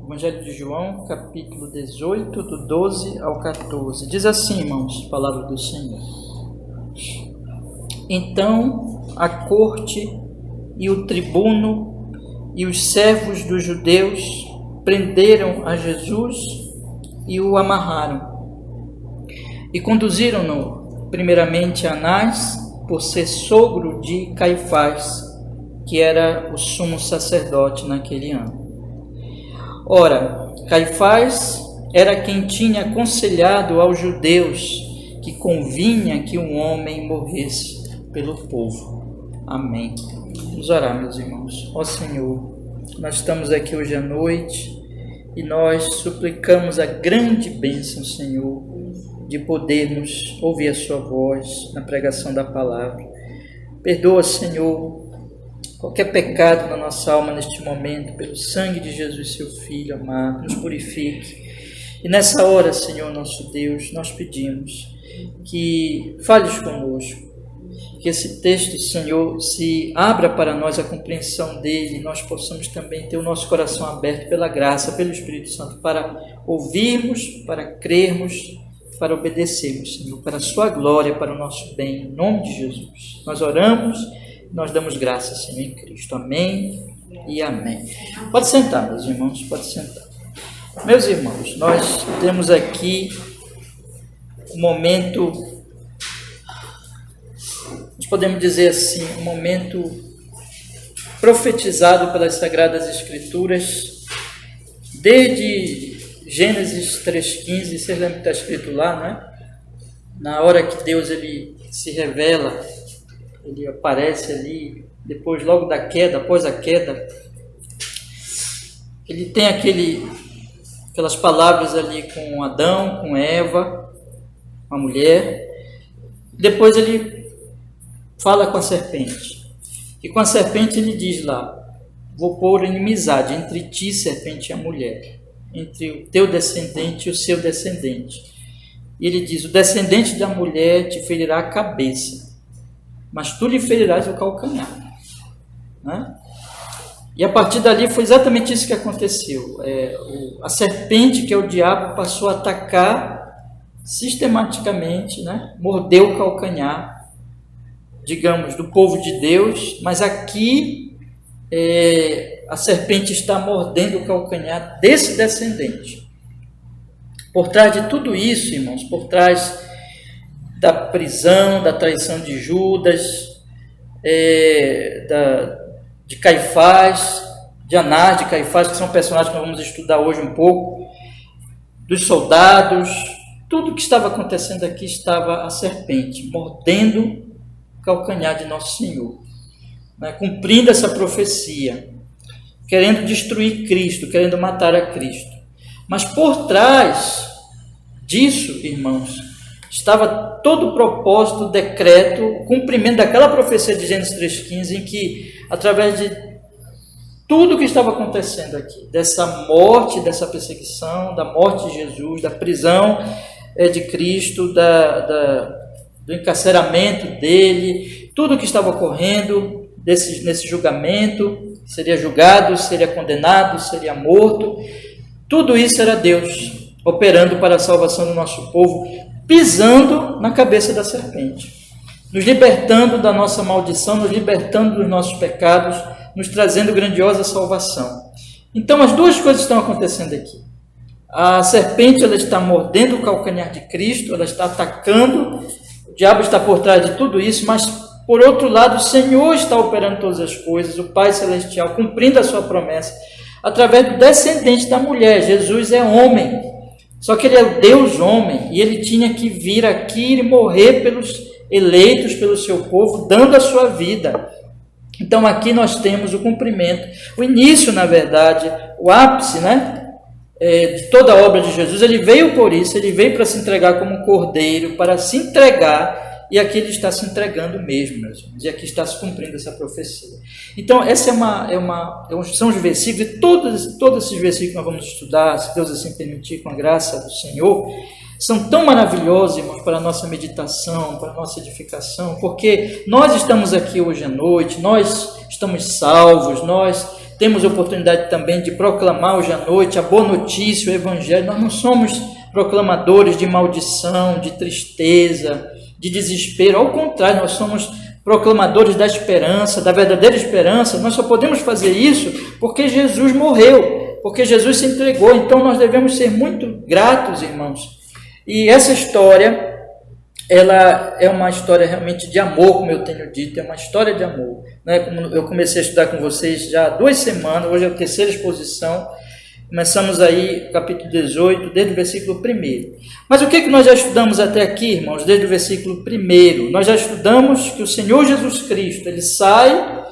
Evangelho de João, capítulo 18, do 12 ao 14. Diz assim, irmãos, a palavra do Senhor. Então a corte e o tribuno e os servos dos judeus prenderam a Jesus e o amarraram. E conduziram-no primeiramente a Anás, por ser sogro de Caifás, que era o sumo sacerdote naquele ano. Ora, Caifás era quem tinha aconselhado aos judeus que convinha que um homem morresse pelo povo. Amém. Vamos orar, meus irmãos. Ó Senhor, nós estamos aqui hoje à noite e nós suplicamos a grande bênção, Senhor, de podermos ouvir a sua voz na pregação da palavra. Perdoa, Senhor, qualquer pecado na nossa alma neste momento, pelo sangue de Jesus, seu Filho amado, nos purifique. E nessa hora, Senhor, nosso Deus, nós pedimos que fales conosco, que esse texto, Senhor, se abra para nós a compreensão dele, e nós possamos também ter o nosso coração aberto pela graça, pelo Espírito Santo, para ouvirmos, para crermos, para obedecermos, Senhor, para a sua glória, para o nosso bem, em nome de Jesus. Nós oramos, nós damos graças, Senhor, em Cristo. Amém e amém. Pode sentar, meus irmãos, pode sentar. Meus irmãos, nós temos aqui um momento, nós podemos dizer assim, um momento profetizado pelas Sagradas Escrituras, desde Gênesis 3,15, vocês lembram que está escrito lá, não é? Na hora que Deus ele se revela, ele aparece ali, depois logo da queda, após a queda, ele tem aquelas palavras ali com Adão, com Eva, a mulher, depois ele fala com a serpente, e com a serpente ele diz lá, vou pôr inimizade entre ti, serpente, e a mulher, entre o teu descendente e o seu descendente. E ele diz, o descendente da mulher te ferirá a cabeça, mas tu lhe ferirás o calcanhar. Né? E a partir dali foi exatamente isso que aconteceu. A serpente, que é o diabo, passou a atacar sistematicamente, né? Mordeu o calcanhar, digamos, do povo de Deus, mas aqui a serpente está mordendo o calcanhar desse descendente. Por trás de tudo isso, irmãos, por trás da prisão, da traição de Judas, de Caifás, de Anás, de Caifás, que são personagens que nós vamos estudar hoje um pouco, dos soldados, tudo que estava acontecendo aqui estava a serpente, mordendo o calcanhar de Nosso Senhor, né, cumprindo essa profecia, querendo destruir Cristo, querendo matar a Cristo. Mas por trás disso, irmãos, estava todo o propósito, o decreto, o cumprimento daquela profecia de Gênesis 3,15, em que, através de tudo que estava acontecendo aqui, dessa morte, dessa perseguição, da morte de Jesus, da prisão de Cristo, do encarceramento dele, tudo que estava ocorrendo nesse julgamento, seria julgado, seria condenado, seria morto, tudo isso era Deus operando para a salvação do nosso povo, pisando na cabeça da serpente, nos libertando da nossa maldição, nos libertando dos nossos pecados, nos trazendo grandiosa salvação. Então as duas coisas estão acontecendo aqui. A serpente ela está mordendo o calcanhar de Cristo, ela está atacando, o diabo está por trás de tudo isso, mas por outro lado o Senhor está operando todas as coisas, o Pai Celestial cumprindo a sua promessa, através do descendente da mulher. Jesus é homem, só que ele é o Deus homem, e ele tinha que vir aqui e morrer pelos eleitos, pelo seu povo, dando a sua vida. Então aqui nós temos o cumprimento, o início, na verdade, o ápice, né, de toda a obra de Jesus. Ele veio por isso, ele veio para se entregar como um cordeiro, para se entregar, e aqui ele está se entregando mesmo, meus irmãos, e aqui está se cumprindo essa profecia. Então, essa são os versículos, e todos esses versículos que nós vamos estudar, se Deus assim permitir, com a graça do Senhor, são tão maravilhosos, irmãos, para a nossa meditação, para a nossa edificação, porque nós estamos aqui hoje à noite, nós estamos salvos, nós temos oportunidade também de proclamar hoje à noite a boa notícia, o Evangelho. Nós não somos proclamadores de maldição, de tristeza, de desespero. Ao contrário, nós somos proclamadores da esperança, da verdadeira esperança. Nós só podemos fazer isso porque Jesus morreu, porque Jesus se entregou. Então nós devemos ser muito gratos, irmãos. E essa história, ela é uma história realmente de amor, como eu tenho dito, é uma história de amor, né? Como eu comecei a estudar com vocês já há 2 semanas, hoje é a 3ª exposição, começamos aí capítulo 18, desde o versículo 1. Mas o que nós já estudamos até aqui, irmãos, desde o versículo 1? Nós já estudamos que o Senhor Jesus Cristo, ele sai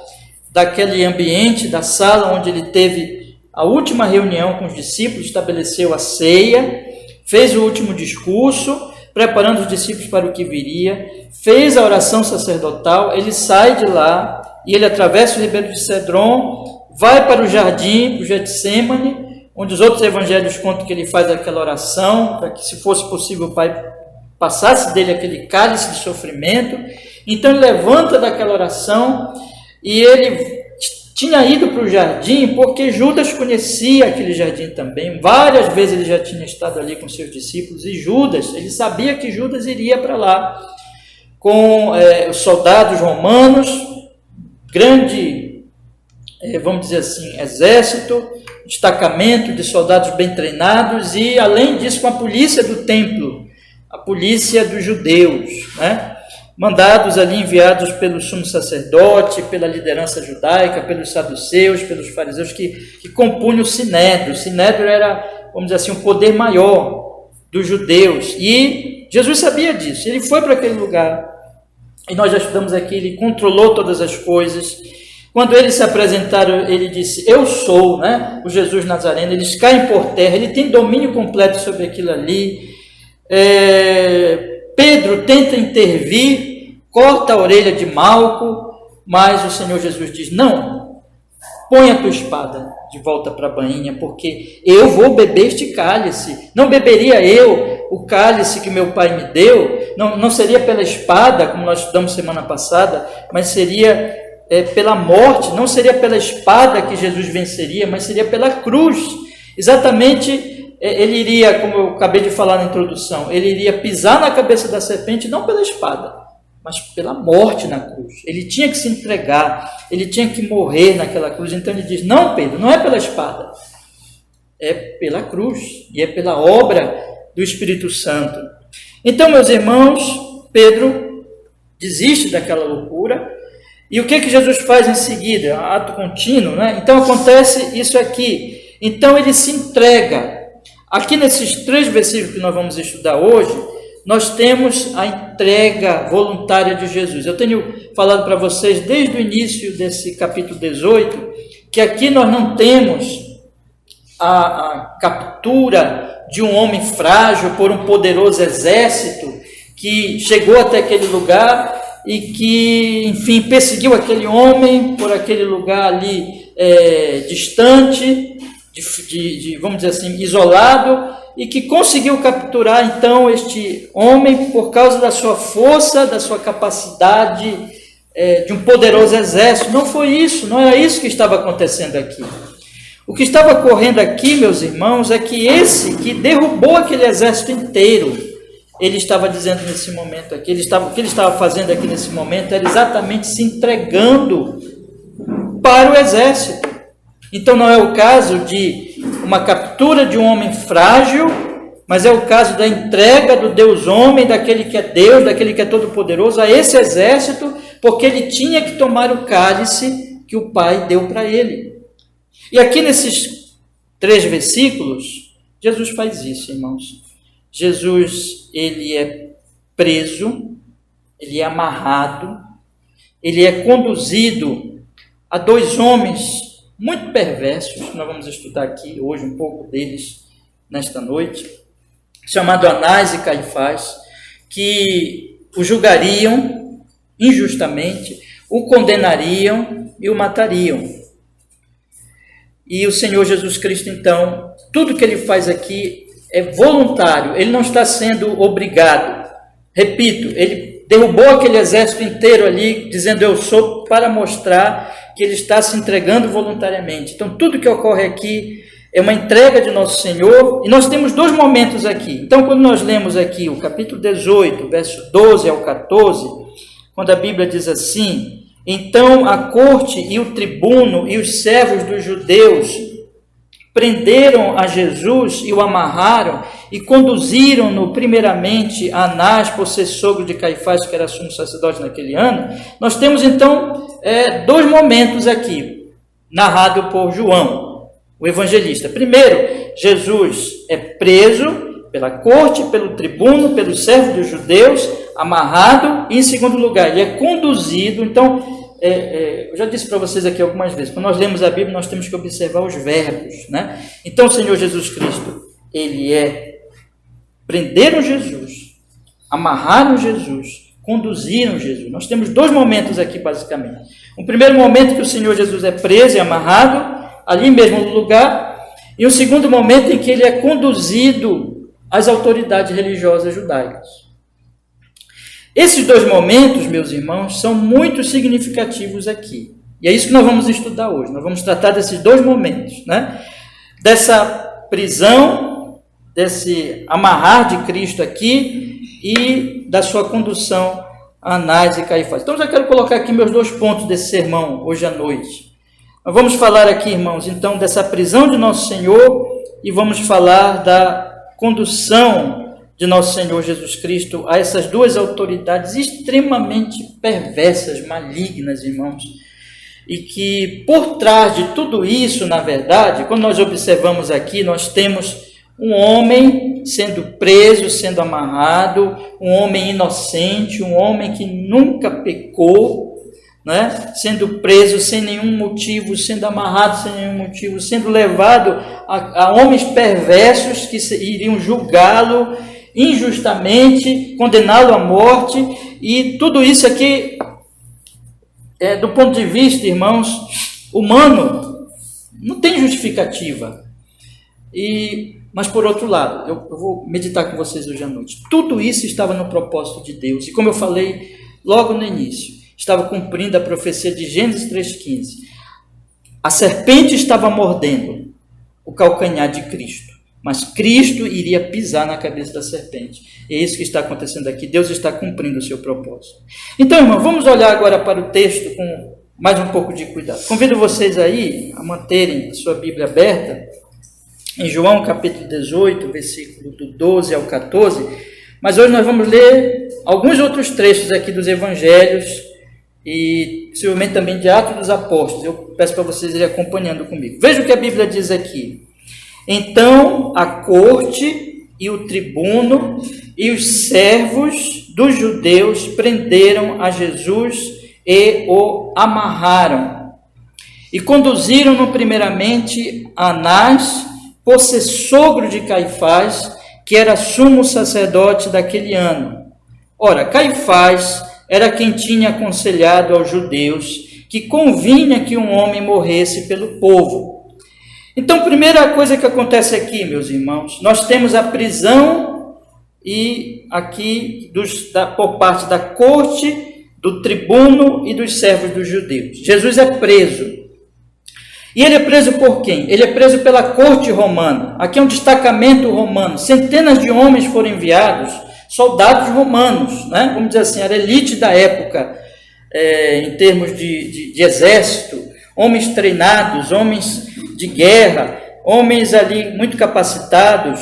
daquele ambiente, da sala onde ele teve a última reunião com os discípulos, estabeleceu a ceia, fez o último discurso, preparando os discípulos para o que viria, fez a oração sacerdotal, ele sai de lá e ele atravessa o ribeiro de Cedron, vai para o jardim, o Getsêmani, onde os outros evangelhos contam que ele faz aquela oração, para que, se fosse possível, o Pai passasse dele aquele cálice de sofrimento. Então ele levanta daquela oração e ele tinha ido para o jardim porque Judas conhecia aquele jardim também. Várias vezes ele já tinha estado ali com seus discípulos, e Judas, ele sabia que Judas iria para lá com os soldados romanos, grande, vamos dizer assim, exército, destacamento de soldados bem treinados, e além disso com a polícia do templo, a polícia dos judeus, né? Mandados ali, enviados pelo sumo sacerdote, pela liderança judaica, pelos saduceus, pelos fariseus que compunham o Sinédrio. O Sinédrio era, vamos dizer assim, um poder maior dos judeus, e Jesus sabia disso. Ele foi para aquele lugar, e nós já estudamos aqui, ele controlou todas as coisas. Quando eles se apresentaram, ele disse, eu sou, né, o Jesus Nazareno. Eles caem por terra, ele tem domínio completo sobre aquilo ali. Pedro tenta intervir, corta a orelha de Malco, mas o Senhor Jesus diz, não, põe a tua espada de volta para a bainha, porque eu vou beber este cálice. Não beberia eu o cálice que meu Pai me deu? Não seria pela espada, como nós estudamos semana passada, mas seria pela morte. Não seria pela espada que Jesus venceria, mas seria pela cruz. Exatamente. Ele iria, como eu acabei de falar na introdução, ele iria pisar na cabeça da serpente, não pela espada, mas pela morte na cruz. Ele tinha que se entregar, ele tinha que morrer naquela cruz. Então ele diz, não, Pedro, não é pela espada, é pela cruz, e é pela obra do Espírito Santo. Então, meus irmãos, Pedro desiste daquela loucura, e o que Jesus faz em seguida? Ato contínuo, né? Então acontece isso aqui. Então ele se entrega. Aqui nesses 3 versículos que nós vamos estudar hoje, nós temos a entrega voluntária de Jesus. Eu tenho falado para vocês desde o início desse capítulo 18, que aqui nós não temos a captura de um homem frágil por um poderoso exército que chegou até aquele lugar e que, enfim, perseguiu aquele homem por aquele lugar ali distante, vamos dizer assim, isolado, e que conseguiu capturar então este homem por causa da sua força, da sua capacidade, de um poderoso exército. Não foi isso, não era isso que estava acontecendo aqui. O que estava ocorrendo aqui, meus irmãos, é que esse que derrubou aquele exército inteiro, ele estava dizendo nesse momento aqui, o que ele estava fazendo aqui nesse momento era exatamente se entregando para o exército. Então não é o caso de uma captura de um homem frágil, mas é o caso da entrega do Deus homem, daquele que é Deus, daquele que é todo-poderoso, a esse exército, porque ele tinha que tomar o cálice que o Pai deu para ele. E aqui nesses 3 versículos, Jesus faz isso, irmãos. Jesus, ele é preso, ele é amarrado, ele é conduzido a 2 homens muito perversos. Nós vamos estudar aqui hoje um pouco deles nesta noite, chamado Anás e Caifás, que o julgariam injustamente, o condenariam e o matariam. E o Senhor Jesus Cristo, então, tudo que ele faz aqui é voluntário, ele não está sendo obrigado. Repito, ele derrubou aquele exército inteiro ali, dizendo eu sou, para mostrar que ele está se entregando voluntariamente. Então, tudo que ocorre aqui é uma entrega de nosso Senhor, e nós temos dois momentos aqui. Então, quando nós lemos aqui o capítulo 18, verso 12 ao 14, quando a Bíblia diz assim: então a corte e o tribuno e os servos dos judeus prenderam a Jesus e o amarraram e conduziram-no primeiramente a Anás, por ser sogro de Caifás, que era sumo sacerdote naquele ano. Nós temos então dois momentos aqui, narrado por João, o evangelista. Primeiro, Jesus é preso pela corte, pelo tribuno, pelos servos dos judeus, amarrado, e em segundo lugar, ele é conduzido. Então, eu já disse para vocês aqui algumas vezes, quando nós lemos a Bíblia, nós temos que observar os verbos, né? Então, o Senhor Jesus Cristo, prenderam Jesus, amarraram Jesus, conduziram Jesus. Nós temos dois momentos aqui, basicamente. Um primeiro momento que o Senhor Jesus é preso e amarrado, ali mesmo no lugar, e um segundo momento em que ele é conduzido às autoridades religiosas judaicas. Esses dois momentos, meus irmãos, são muito significativos aqui. E é isso que nós vamos estudar hoje. Nós vamos tratar desses dois momentos, né? Dessa prisão, desse amarrar de Cristo aqui e da sua condução a Anás e Caifás. Então, já quero colocar aqui meus dois pontos desse sermão hoje à noite. Nós vamos falar aqui, irmãos, então, dessa prisão de nosso Senhor e vamos falar da condução de nosso Senhor Jesus Cristo a essas duas autoridades extremamente perversas, malignas, irmãos, e que por trás de tudo isso, na verdade, quando nós observamos aqui, nós temos um homem sendo preso, sendo amarrado, um homem inocente, um homem que nunca pecou, né? Sendo preso sem nenhum motivo, sendo amarrado sem nenhum motivo, sendo levado a homens perversos que iriam julgá-lo injustamente, condená-lo à morte. E tudo isso aqui, do ponto de vista, irmãos, humano, não tem justificativa. Mas por outro lado, eu vou meditar com vocês hoje à noite. Tudo isso estava no propósito de Deus, e como eu falei logo no início, estava cumprindo a profecia de Gênesis 3,15. A serpente estava mordendo o calcanhar de Cristo, mas Cristo iria pisar na cabeça da serpente. É isso que está acontecendo aqui. Deus está cumprindo o seu propósito. Então, irmão, vamos olhar agora para o texto com mais um pouco de cuidado. Convido vocês aí a manterem a sua Bíblia aberta em João capítulo 18, versículo do 12 ao 14. Mas hoje nós vamos ler alguns outros trechos aqui dos evangelhos e possivelmente também de Atos dos Apóstolos. Eu peço para vocês irem acompanhando comigo. Veja o que a Bíblia diz aqui. Então a corte e o tribuno e os servos dos judeus prenderam a Jesus e o amarraram e conduziram-no primeiramente a Anás, por ser sogro de Caifás, que era sumo sacerdote daquele ano. Ora, Caifás era quem tinha aconselhado aos judeus que convinha que um homem morresse pelo povo. Então, primeira coisa que acontece aqui, meus irmãos, nós temos a prisão e aqui por parte da corte, do tribuno e dos servos dos judeus. Jesus é preso. E ele é preso por quem? Ele é preso pela corte romana. Aqui é um destacamento romano. Centenas de homens foram enviados, soldados romanos, né? Vamos dizer assim, era a elite da época, em termos de exército, homens treinados, homens de guerra, homens ali muito capacitados,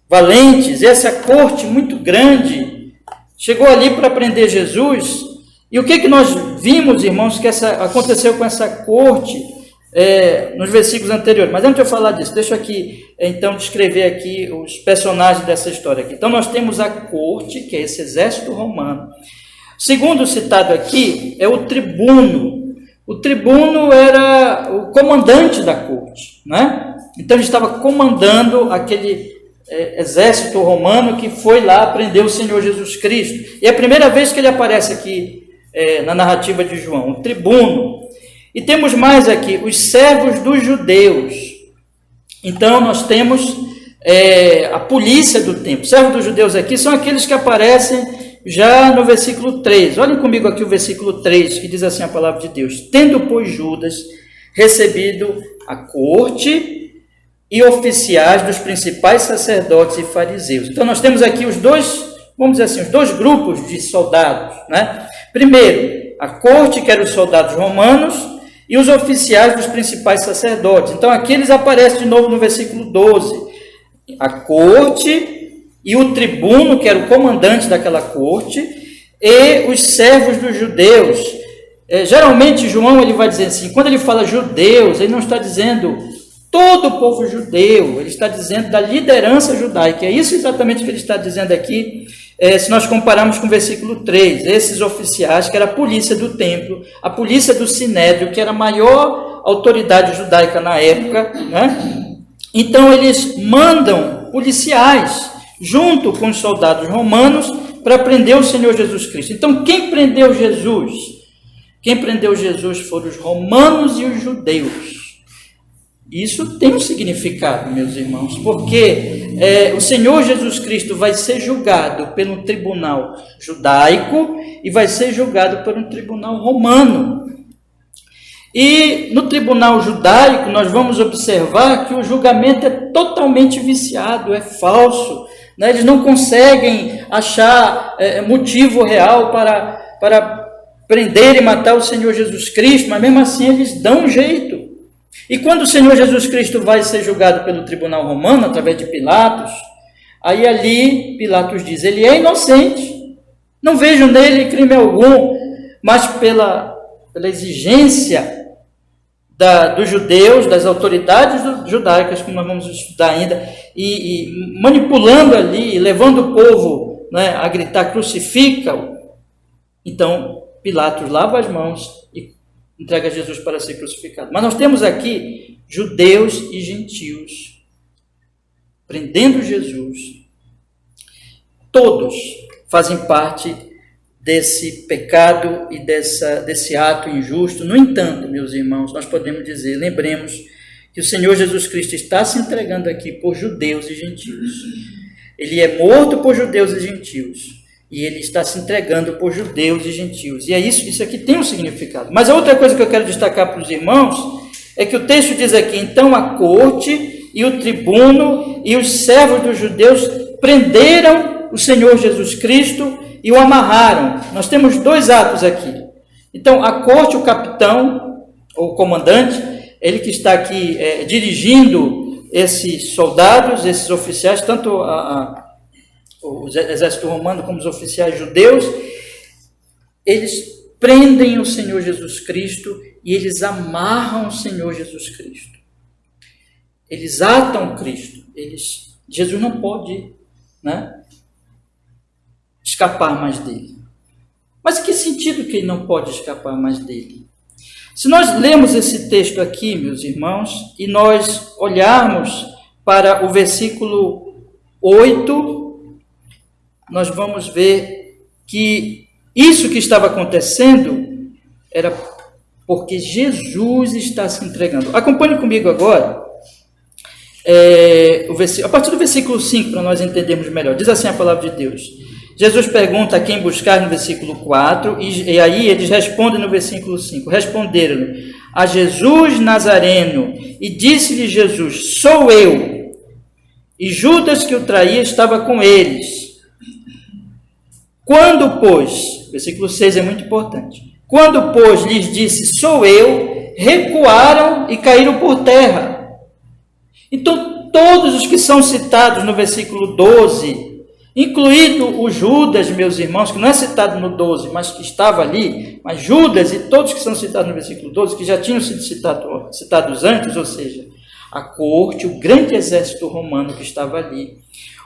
valentes. Essa corte muito grande chegou ali para prender Jesus. E o que nós vimos, irmãos, que aconteceu com essa corte nos versículos anteriores? Mas antes de eu falar disso, deixa aqui, então, descrever aqui os personagens dessa história aqui. Então, nós temos a corte, que é esse exército romano. O segundo citado aqui é o tribuno. O tribuno era o comandante da corte, né? Então, ele estava comandando aquele exército romano que foi lá prender o Senhor Jesus Cristo. E é a primeira vez que ele aparece aqui na narrativa de João, o tribuno. E temos mais aqui, os servos dos judeus. Então, nós temos a polícia do templo. Servos dos judeus aqui são aqueles que aparecem já no versículo 3. Olhem comigo aqui o versículo 3, que diz assim a palavra de Deus: tendo, pois, Judas recebido a corte e oficiais dos principais sacerdotes e fariseus. Então nós temos aqui os dois, vamos dizer assim, os dois grupos de soldados, né? Primeiro, a corte, que eram os soldados romanos, e os oficiais dos principais sacerdotes. Então aqui eles aparecem de novo no versículo 12. A corte e o tribuno, que era o comandante daquela corte, e os servos dos judeus. Geralmente João ele vai dizer assim, quando ele fala judeus, ele não está dizendo todo o povo judeu, ele está dizendo da liderança judaica. É isso exatamente que ele está dizendo aqui, se nós compararmos com o versículo 3, esses oficiais, que era a polícia do templo, a polícia do Sinédrio, que era a maior autoridade judaica na época, né? Então eles mandam policiais, junto com os soldados romanos, para prender o Senhor Jesus Cristo. Então quem prendeu Jesus? Quem prendeu Jesus foram os romanos e os judeus. Isso tem um significado, meus irmãos, porque o Senhor Jesus Cristo vai ser julgado pelo tribunal judaico e vai ser julgado por um tribunal romano. E no tribunal judaico nós vamos observar que o julgamento é totalmente viciado, é falso, né? Eles não conseguem achar motivo real para prender e matar o Senhor Jesus Cristo, mas mesmo assim eles dão um jeito. E quando o Senhor Jesus Cristo vai ser julgado pelo tribunal romano, através de Pilatos, aí ali Pilatos diz, ele é inocente, não vejo nele crime algum, mas pela exigência dos judeus, das autoridades judaicas, como nós vamos estudar ainda, e manipulando ali, levando o povo, né, a gritar, crucifica-o. Então Pilatos lava as mãos e entrega Jesus para ser crucificado. Mas nós temos aqui judeus e gentios prendendo Jesus. Todos fazem parte desse pecado e desse ato injusto. No entanto, meus irmãos, nós podemos dizer, lembremos que o Senhor Jesus Cristo está se entregando aqui por judeus e gentios. Ele é morto por judeus e gentios. E ele está se entregando por judeus e gentios. E é isso aqui tem um significado. Mas a outra coisa que eu quero destacar para os irmãos é que o texto diz aqui, então a corte e o tribuno e os servos dos judeus prenderam o Senhor Jesus Cristo e o amarraram. Nós temos dois atos aqui. Então a corte, o capitão, ou o comandante, ele que está aqui dirigindo esses soldados, esses oficiais, tanto o exército romano como os oficiais judeus, eles prendem o Senhor Jesus Cristo e eles amarram o Senhor Jesus Cristo. Eles atam Cristo. Jesus não pode, né, escapar mais dele. Mas em que sentido que ele não pode escapar mais dele? Se nós lermos esse texto aqui, meus irmãos, e nós olharmos para o versículo 8, nós vamos ver que isso que estava acontecendo era porque Jesus está se entregando. Acompanhe comigo agora, a partir do versículo 5, para nós entendermos melhor. Diz assim a palavra de Deus. Jesus pergunta a quem buscar no versículo 4, e aí eles respondem no versículo 5. Responderam-lhe a Jesus Nazareno, e disse-lhe Jesus, sou eu. E Judas, que o traía, estava com eles. Quando, pois, versículo 6 é muito importante, quando, pois, lhes disse, sou eu, recuaram e caíram por terra. Então, todos os que são citados no versículo 12, incluído o Judas, meus irmãos, que não é citado no 12, mas que estava ali, mas Judas e todos que são citados no versículo 12, que já tinham sido citados antes, ou seja, a corte, o grande exército romano que estava ali,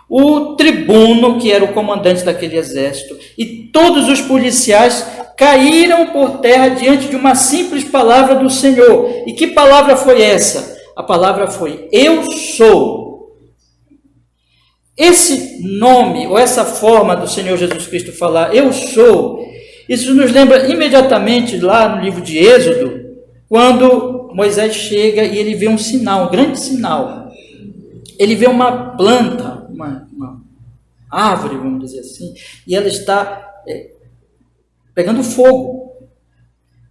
o tribuno, que era o comandante daquele exército, e todos os policiais caíram por terra diante de uma simples palavra do Senhor. E que palavra foi essa? A palavra foi, eu sou. Esse nome, ou essa forma do Senhor Jesus Cristo falar, eu sou, isso nos lembra imediatamente lá no livro de Êxodo, quando Moisés chega e ele vê um sinal, um grande sinal. Ele vê uma planta, uma árvore, vamos dizer assim, e ela está pegando fogo,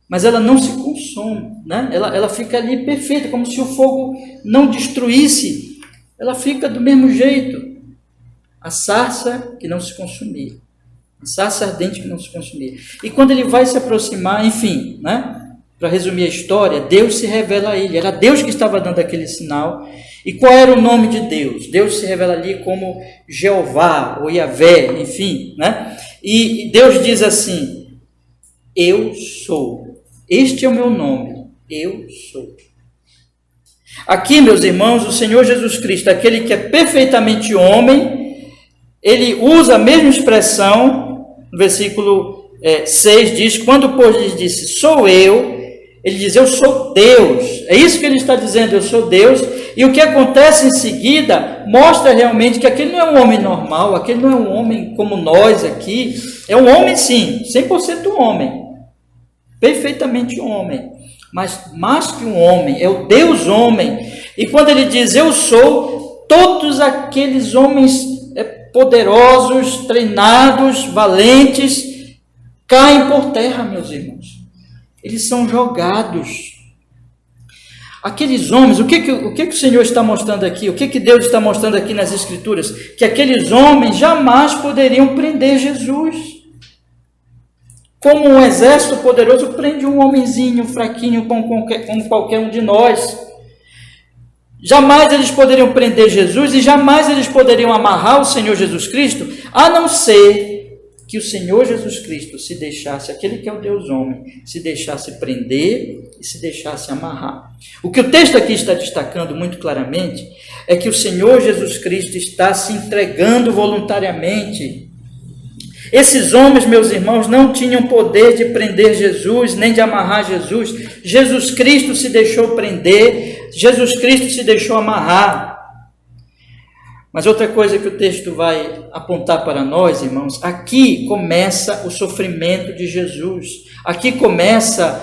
mas ela não se consome, né? Ela fica ali perfeita, como se o fogo não destruísse, ela fica do mesmo jeito. A sarça que não se consumia, a sarça ardente que não se consumia. E quando ele vai se aproximar, enfim, né? Para resumir a história, Deus se revela a ele. Era Deus que estava dando aquele sinal. E qual era o nome de Deus? Deus se revela ali como Jeová ou Yahvé, enfim, né? E Deus diz assim: eu sou. Este é o meu nome. Eu sou. Aqui, meus irmãos, o Senhor Jesus Cristo, aquele que é perfeitamente homem, ele usa a mesma expressão. No versículo 6 diz: quando, pois, lhe disse, sou eu, ele diz, eu sou Deus. É isso que ele está dizendo, eu sou Deus. E o que acontece em seguida mostra realmente que aquele não é um homem normal, aquele não é um homem como nós aqui. É um homem, sim, 100% homem, perfeitamente homem. Mas mais que um homem, é o Deus homem. E quando ele diz, eu sou, todos aqueles homens poderosos, treinados, valentes, caem por terra, meus irmãos. Eles são jogados. Aqueles homens, o que o Senhor está mostrando aqui? O que Deus está mostrando aqui nas Escrituras? Que aqueles homens jamais poderiam prender Jesus. Como um exército poderoso prende um homenzinho fraquinho como qualquer um de nós. Jamais eles poderiam prender Jesus e jamais eles poderiam amarrar o Senhor Jesus Cristo, a não ser que o Senhor Jesus Cristo se deixasse, aquele que é o Deus homem, se deixasse prender e se deixasse amarrar. O que o texto aqui está destacando muito claramente é que o Senhor Jesus Cristo está se entregando voluntariamente. Esses homens, meus irmãos, não tinham poder de prender Jesus, nem de amarrar Jesus. Jesus Cristo se deixou prender, Jesus Cristo se deixou amarrar. Mas outra coisa que o texto vai apontar para nós, irmãos, aqui começa o sofrimento de Jesus. Aqui começa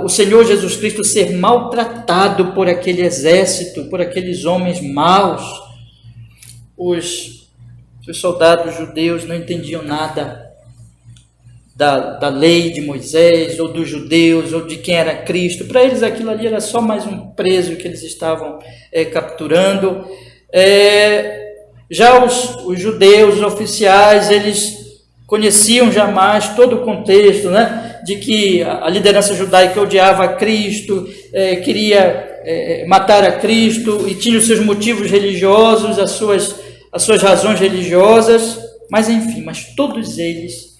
o Senhor Jesus Cristo ser maltratado por aquele exército, por aqueles homens maus. Os soldados judeus não entendiam nada da lei de Moisés, ou dos judeus, ou de quem era Cristo. Para eles aquilo ali era só mais um preso que eles estavam capturando. Já os judeus, os oficiais, eles conheciam jamais todo o contexto, né, de que a liderança judaica odiava a Cristo, queria matar a Cristo e tinha os seus motivos religiosos, as suas razões religiosas, mas enfim, mas todos eles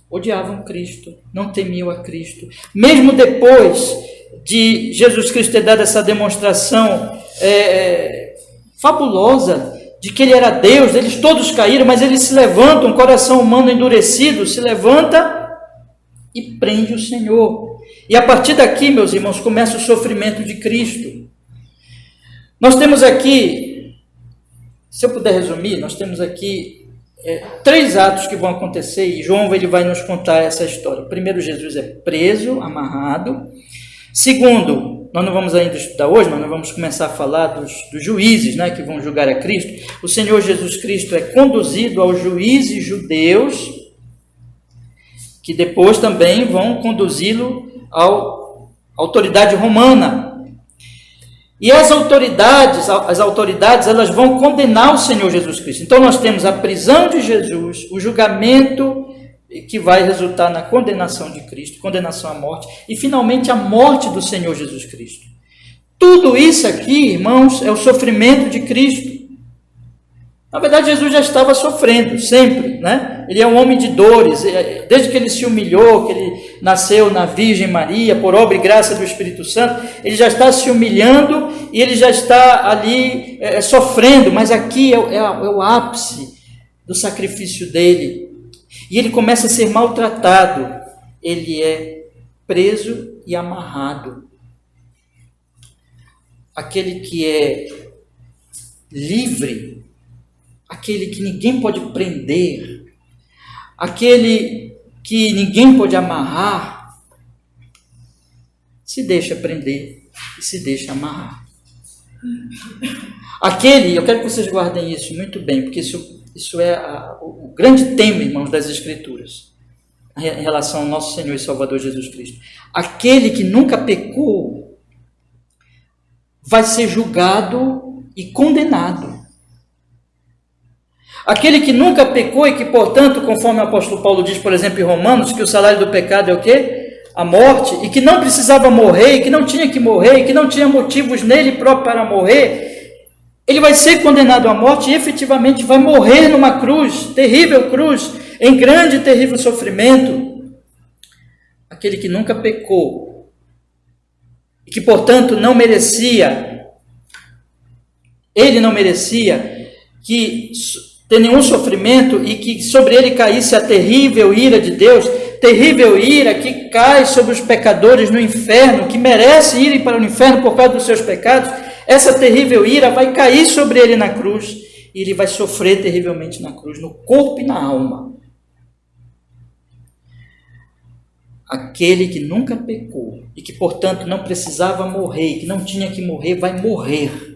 odiavam Cristo, não temiam a Cristo. Mesmo depois de Jesus Cristo ter dado essa demonstração fabulosa de que ele era Deus, eles todos caíram, mas eles se levantam, um coração humano endurecido se levanta e prende o Senhor. E a partir daqui, meus irmãos, começa o sofrimento de Cristo. Nós temos aqui, se eu puder resumir, nós temos aqui 3 atos que vão acontecer, e João ele vai nos contar essa história. Primeiro, Jesus é preso, amarrado. Segundo, nós não vamos ainda estudar hoje, mas nós vamos começar a falar dos juízes, né, que vão julgar a Cristo. O Senhor Jesus Cristo é conduzido aos juízes judeus, que depois também vão conduzi-lo à autoridade romana. E as autoridades, elas vão condenar o Senhor Jesus Cristo. Então nós temos a prisão de Jesus, o julgamento que vai resultar na condenação de Cristo, condenação à morte, e finalmente a morte do Senhor Jesus Cristo. Tudo isso aqui, irmãos, é o sofrimento de Cristo. Na verdade, Jesus já estava sofrendo, sempre, né? Ele é um homem de dores, desde que ele se humilhou, que ele nasceu na Virgem Maria, por obra e graça do Espírito Santo, ele já está se humilhando e ele já está ali sofrendo, mas aqui é o ápice do sacrifício dele. E ele começa a ser maltratado, ele é preso e amarrado. Aquele que é livre, aquele que ninguém pode prender, aquele que ninguém pode amarrar, se deixa prender e se deixa amarrar. Aquele, eu quero que vocês guardem isso muito bem, porque isso Isso é o grande tema, irmãos, das Escrituras, em relação ao nosso Senhor e Salvador Jesus Cristo. Aquele que nunca pecou vai ser julgado e condenado. Aquele que nunca pecou e que, portanto, conforme o apóstolo Paulo diz, por exemplo, em Romanos, que o salário do pecado é o quê? A morte, e que não precisava morrer, e que não tinha que morrer, e que não tinha motivos nele próprio para morrer, ele vai ser condenado à morte e efetivamente vai morrer numa cruz, terrível cruz, em grande e terrível sofrimento. Aquele que nunca pecou, e que, portanto, não merecia, ele não merecia que ter nenhum sofrimento e que sobre ele caísse a terrível ira de Deus, terrível ira que cai sobre os pecadores no inferno, que merece ir para o inferno por causa dos seus pecados. Essa terrível ira vai cair sobre ele na cruz e ele vai sofrer terrivelmente na cruz, no corpo e na alma. Aquele que nunca pecou e que, portanto, não precisava morrer, que não tinha que morrer, vai morrer.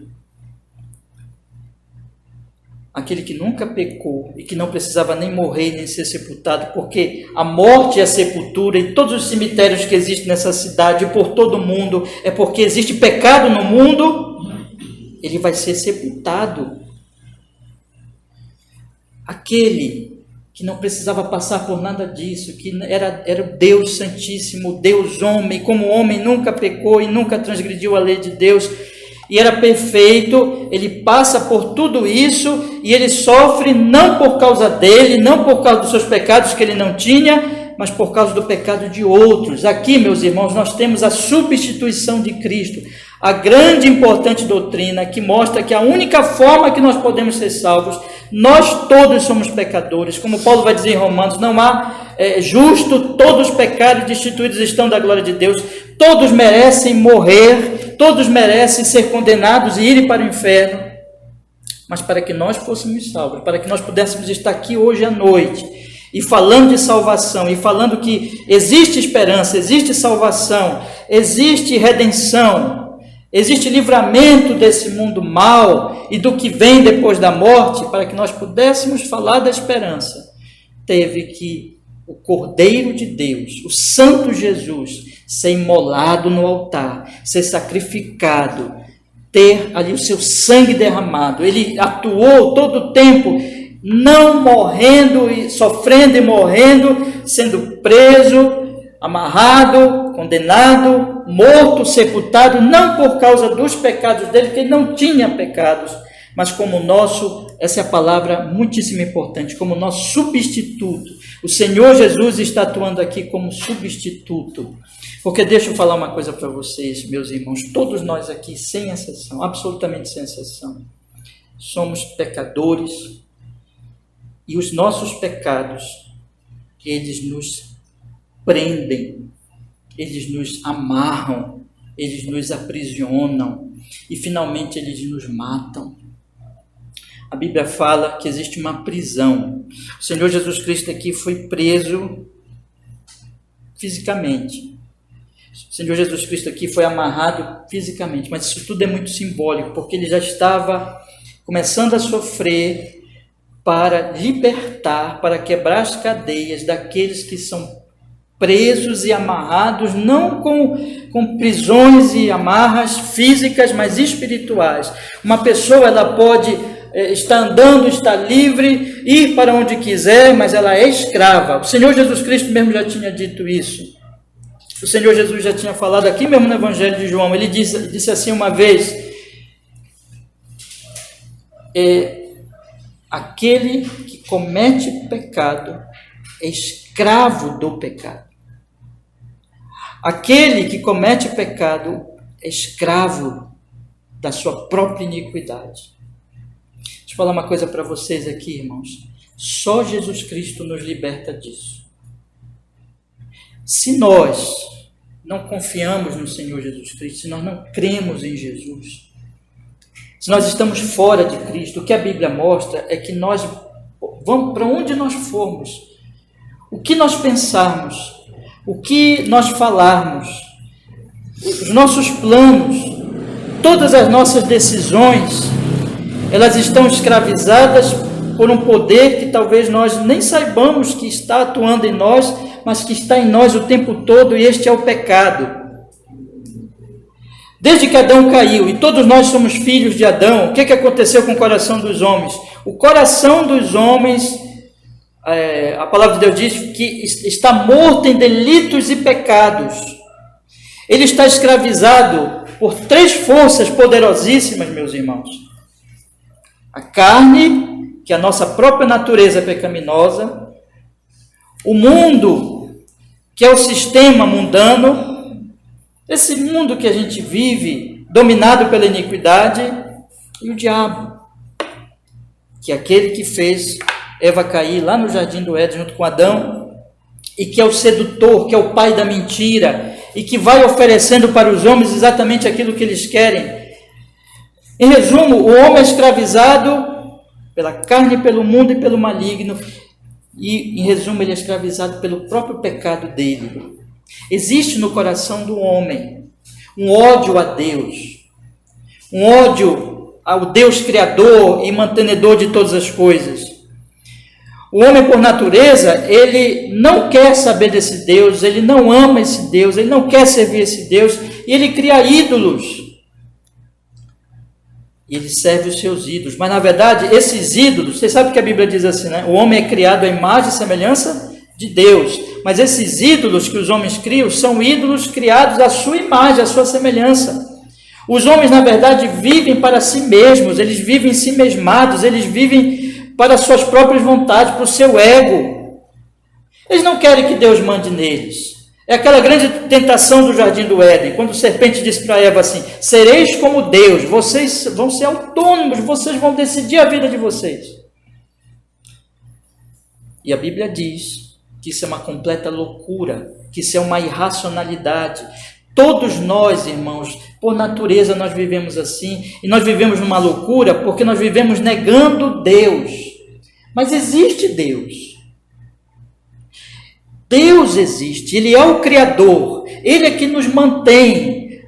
Aquele que nunca pecou e que não precisava nem morrer nem ser sepultado, porque a morte e a sepultura e todos os cemitérios que existem nessa cidade e por todo o mundo, é porque existe pecado no mundo, ele vai ser sepultado. Aquele que não precisava passar por nada disso, que era o Deus Santíssimo, Deus homem, como homem nunca pecou e nunca transgrediu a lei de Deus, e era perfeito, ele passa por tudo isso e ele sofre não por causa dele, não por causa dos seus pecados que ele não tinha, mas por causa do pecado de outros. Aqui, meus irmãos, nós temos a substituição de Cristo, a grande e importante doutrina que mostra que a única forma que nós podemos ser salvos, nós todos somos pecadores, como Paulo vai dizer em Romanos, não há justo, todos pecados destituídos estão da glória de Deus, todos merecem morrer, todos merecem ser condenados e irem para o inferno, mas para que nós fôssemos salvos, para que nós pudéssemos estar aqui hoje à noite, e falando de salvação, e falando que existe esperança, existe salvação, existe redenção, existe livramento desse mundo mau e do que vem depois da morte, para que nós pudéssemos falar da esperança, teve que o Cordeiro de Deus, o Santo Jesus, ser imolado no altar, ser sacrificado, ter ali o seu sangue derramado. Ele atuou todo o tempo, não morrendo, e sofrendo e morrendo, sendo preso, amarrado, condenado, morto, sepultado, não por causa dos pecados dele, que ele não tinha pecados, mas como nosso, essa é a palavra muitíssimo importante, como nosso substituto. O Senhor Jesus está atuando aqui como substituto. Porque deixa eu falar uma coisa para vocês, meus irmãos, todos nós aqui, sem exceção, absolutamente sem exceção, somos pecadores e os nossos pecados, eles nos prendem, eles nos amarram, eles nos aprisionam e finalmente eles nos matam. A Bíblia fala que existe uma prisão. O Senhor Jesus Cristo aqui foi preso fisicamente. O Senhor Jesus Cristo aqui foi amarrado fisicamente, mas isso tudo é muito simbólico, porque ele já estava começando a sofrer para libertar, para quebrar as cadeias daqueles que são presos e amarrados, não com prisões e amarras físicas, mas espirituais. Uma pessoa, ela pode estar andando, estar livre, ir para onde quiser, mas ela é escrava. O Senhor Jesus Cristo mesmo já tinha dito isso. O Senhor Jesus já tinha falado aqui mesmo no Evangelho de João. Ele disse assim uma vez: aquele que comete pecado é escravo do pecado. Aquele que comete pecado é escravo da sua própria iniquidade. Deixa eu falar uma coisa para vocês aqui, irmãos. Só Jesus Cristo nos liberta disso. Se nós não confiamos no Senhor Jesus Cristo, se nós não cremos em Jesus, se nós estamos fora de Cristo, o que a Bíblia mostra é que nós vamos para onde nós formos, o que nós pensarmos, o que nós falarmos, os nossos planos, todas as nossas decisões, elas estão escravizadas por um poder que talvez nós nem saibamos que está atuando em nós, mas que está em nós o tempo todo, e este é o pecado. Desde que Adão caiu, e todos nós somos filhos de Adão, o que aconteceu com o coração dos homens? O coração dos homens, a palavra de Deus diz que está morto em delitos e pecados. Ele está escravizado por 3 forças poderosíssimas, meus irmãos. A carne, que é a nossa própria natureza pecaminosa, o mundo, que é o sistema mundano, esse mundo que a gente vive, dominado pela iniquidade, e o diabo, que é aquele que fez Eva cair lá no jardim do Éden junto com Adão, e que é o sedutor, que é o pai da mentira, e que vai oferecendo para os homens exatamente aquilo que eles querem. Em resumo, o homem é escravizado pela carne, pelo mundo e pelo maligno, e em resumo ele é escravizado pelo próprio pecado dele. Existe no coração do homem um ódio a Deus, um ódio ao Deus Criador e mantenedor de todas as coisas. O homem, por natureza, ele não quer saber desse Deus, ele não ama esse Deus, ele não quer servir esse Deus, e ele cria ídolos. E ele serve os seus ídolos. Mas, na verdade, esses ídolos, você sabe que a Bíblia diz assim, né? O homem é criado à imagem e semelhança de Deus. Mas esses ídolos que os homens criam são ídolos criados à sua imagem, à sua semelhança. Os homens, na verdade, vivem para si mesmos, eles vivem si mesmados, eles vivem para suas próprias vontades, para o seu ego. Eles não querem que Deus mande neles. É aquela grande tentação do jardim do Éden, quando o serpente disse para Eva assim: sereis como Deus, vocês vão ser autônomos, vocês vão decidir a vida de vocês. E a Bíblia diz que isso é uma completa loucura, que isso é uma irracionalidade. Todos nós, irmãos, por natureza nós vivemos assim, e nós vivemos numa loucura porque nós vivemos negando Deus. Mas existe Deus. Deus existe, Ele é o Criador, Ele é que nos mantém.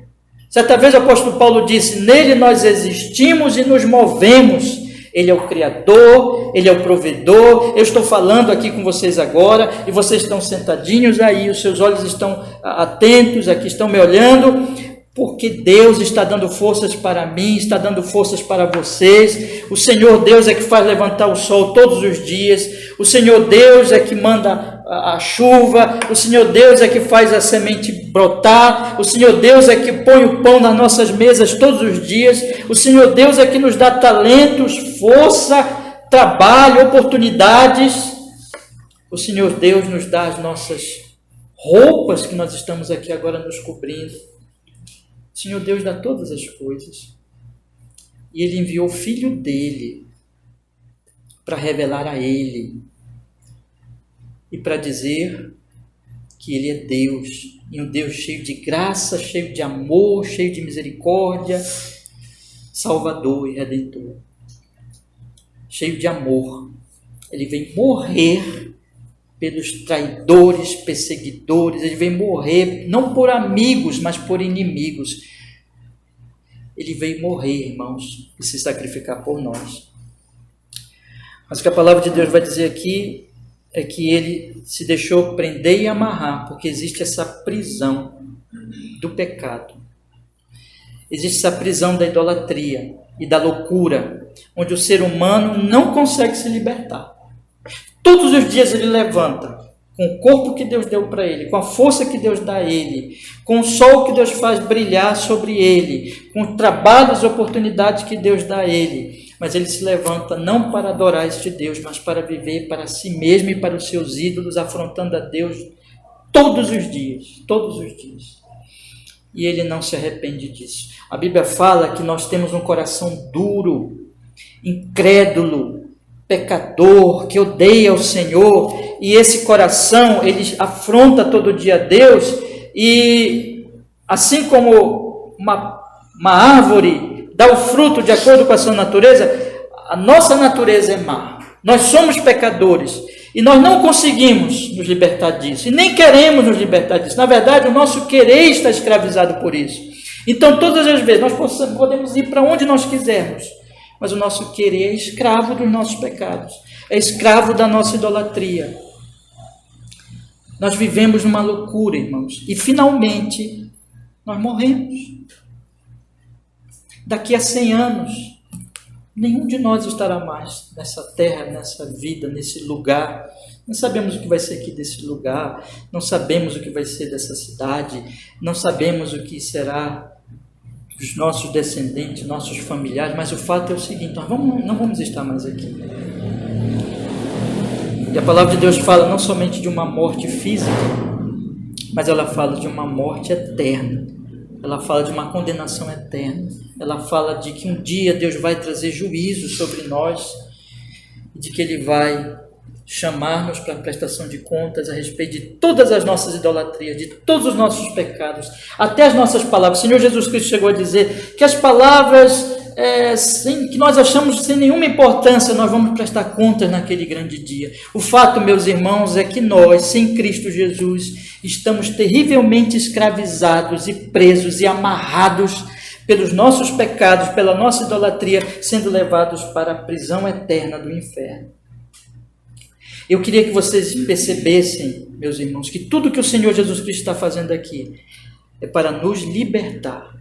Certa vez o apóstolo Paulo disse: nele nós existimos e nos movemos. Ele é o Criador, Ele é o provedor. Eu estou falando aqui com vocês agora, e vocês estão sentadinhos aí, os seus olhos estão atentos aqui, estão me olhando, porque Deus está dando forças para mim, está dando forças para vocês. O Senhor Deus é que faz levantar o sol todos os dias, o Senhor Deus é que manda a chuva, o Senhor Deus é que faz a semente brotar, o Senhor Deus é que põe o pão nas nossas mesas todos os dias, o Senhor Deus é que nos dá talentos, força, trabalho, oportunidades. O Senhor Deus nos dá as nossas roupas que nós estamos aqui agora nos cobrindo. O Senhor Deus dá todas as coisas. E Ele enviou o Filho dEle para revelar a Ele e para dizer que Ele é Deus, e um Deus cheio de graça, cheio de amor, cheio de misericórdia, Salvador e Redentor, cheio de amor. Ele vem morrer pelos traidores, perseguidores, Ele vem morrer não por amigos, mas por inimigos. Ele veio morrer, irmãos, e se sacrificar por nós. Mas o que a palavra de Deus vai dizer aqui é que Ele se deixou prender e amarrar, porque existe essa prisão do pecado. Existe essa prisão da idolatria e da loucura, onde o ser humano não consegue se libertar. Todos os dias ele levanta, com o corpo que Deus deu para ele, com a força que Deus dá a ele, com o sol que Deus faz brilhar sobre ele, com os trabalhos e oportunidades que Deus dá a ele. Mas ele se levanta não para adorar este Deus, mas para viver para si mesmo e para os seus ídolos, afrontando a Deus todos os dias, todos os dias. E ele não se arrepende disso. A Bíblia fala que nós temos um coração duro, incrédulo, pecador, que odeia o Senhor, e esse coração, ele afronta todo dia Deus, e assim como uma árvore dá o fruto de acordo com a sua natureza, a nossa natureza é má. Nós somos pecadores e nós não conseguimos nos libertar disso e nem queremos nos libertar disso. Na verdade, o nosso querer está escravizado por isso. Então, todas as vezes, nós podemos ir para onde nós quisermos, mas o nosso querer é escravo dos nossos pecados, é escravo da nossa idolatria. Nós vivemos numa loucura, irmãos, e finalmente nós morremos. Daqui a 100 anos, nenhum de nós estará mais nessa terra, nessa vida, nesse lugar. Não sabemos o que vai ser aqui desse lugar, não sabemos o que vai ser dessa cidade, não sabemos o que será dos nossos descendentes, nossos familiares, mas o fato é o seguinte, nós não vamos estar mais aqui. E a palavra de Deus fala não somente de uma morte física, mas ela fala de uma morte eterna. Ela fala de uma condenação eterna. Ela fala de que um dia Deus vai trazer juízo sobre nós, de que Ele vai chamar-nos para a prestação de contas a respeito de todas as nossas idolatrias, de todos os nossos pecados, até as nossas palavras. O Senhor Jesus Cristo chegou a dizer que as palavras que nós achamos sem nenhuma importância, nós vamos prestar contas naquele grande dia. O fato, meus irmãos, é que nós, sem Cristo Jesus, estamos terrivelmente escravizados e presos e amarrados pelos nossos pecados, pela nossa idolatria, sendo levados para a prisão eterna do inferno. Eu queria que vocês percebessem, meus irmãos, que tudo que o Senhor Jesus Cristo está fazendo aqui é para nos libertar.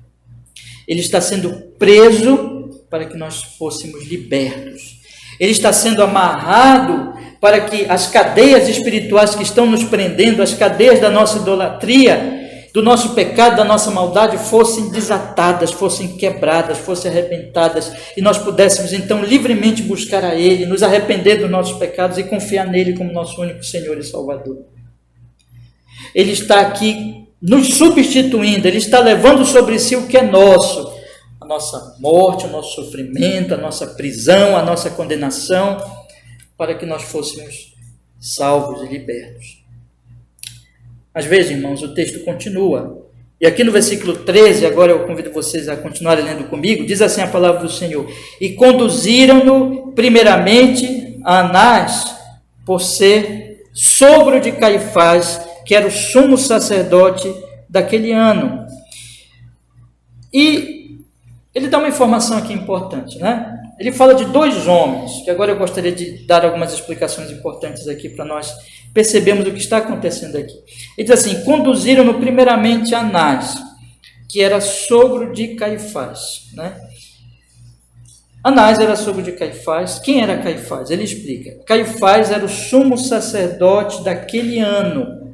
Ele está sendo preso para que nós fôssemos libertos. Ele está sendo amarrado para que as cadeias espirituais que estão nos prendendo, as cadeias da nossa idolatria, do nosso pecado, da nossa maldade, fossem desatadas, fossem quebradas, fossem arrebentadas, e nós pudéssemos então livremente buscar a Ele, nos arrepender dos nossos pecados e confiar nele como nosso único Senhor e Salvador. Ele está aqui nos substituindo, Ele está levando sobre si o que é nosso, a nossa morte, o nosso sofrimento, a nossa prisão, a nossa condenação, para que nós fôssemos salvos e libertos. Às vezes, irmãos, o texto continua, e aqui no versículo 13, agora eu convido vocês a continuarem lendo comigo, diz assim a palavra do Senhor: e conduziram-no primeiramente a Anás, por ser sogro de Caifás, que era o sumo sacerdote daquele ano. E ele dá uma informação aqui importante, né? Ele fala de 2 homens, que agora eu gostaria de dar algumas explicações importantes aqui para nós percebermos o que está acontecendo aqui. Ele diz assim: conduziram-no primeiramente a Anás, que era sogro de Caifás, né? Anás era sogro de Caifás. Quem era Caifás? Ele explica. Caifás era o sumo sacerdote daquele ano.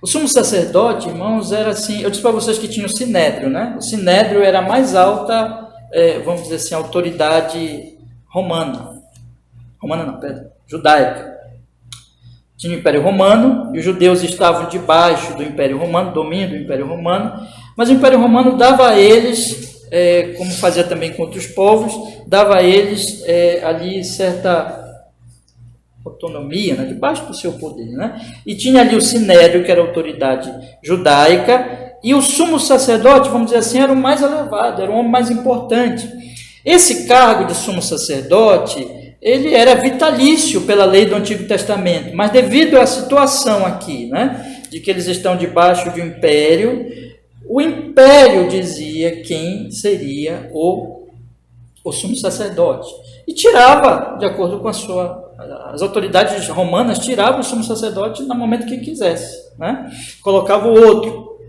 O sumo sacerdote, irmãos, era assim, eu disse para vocês que tinha o Sinédrio, né? O Sinédrio era a mais alta, vamos dizer assim, autoridade judaica. Tinha o Império Romano, e os judeus estavam debaixo do Império Romano, domínio do Império Romano, mas o Império Romano dava a eles, como fazia também com outros povos, dava a eles ali certa autonomia, né, debaixo do seu poder, né? E tinha ali o Sinédrio, que era a autoridade judaica, e o sumo sacerdote, vamos dizer assim, era o mais elevado, era o homem mais importante. Esse cargo de sumo sacerdote, ele era vitalício pela lei do Antigo Testamento, mas devido à situação aqui, né, de que eles estão debaixo de um império, o império dizia quem seria o sumo sacerdote. E tirava, de acordo com as autoridades romanas tiravam o sumo sacerdote no momento que quisesse, né? Colocava o outro.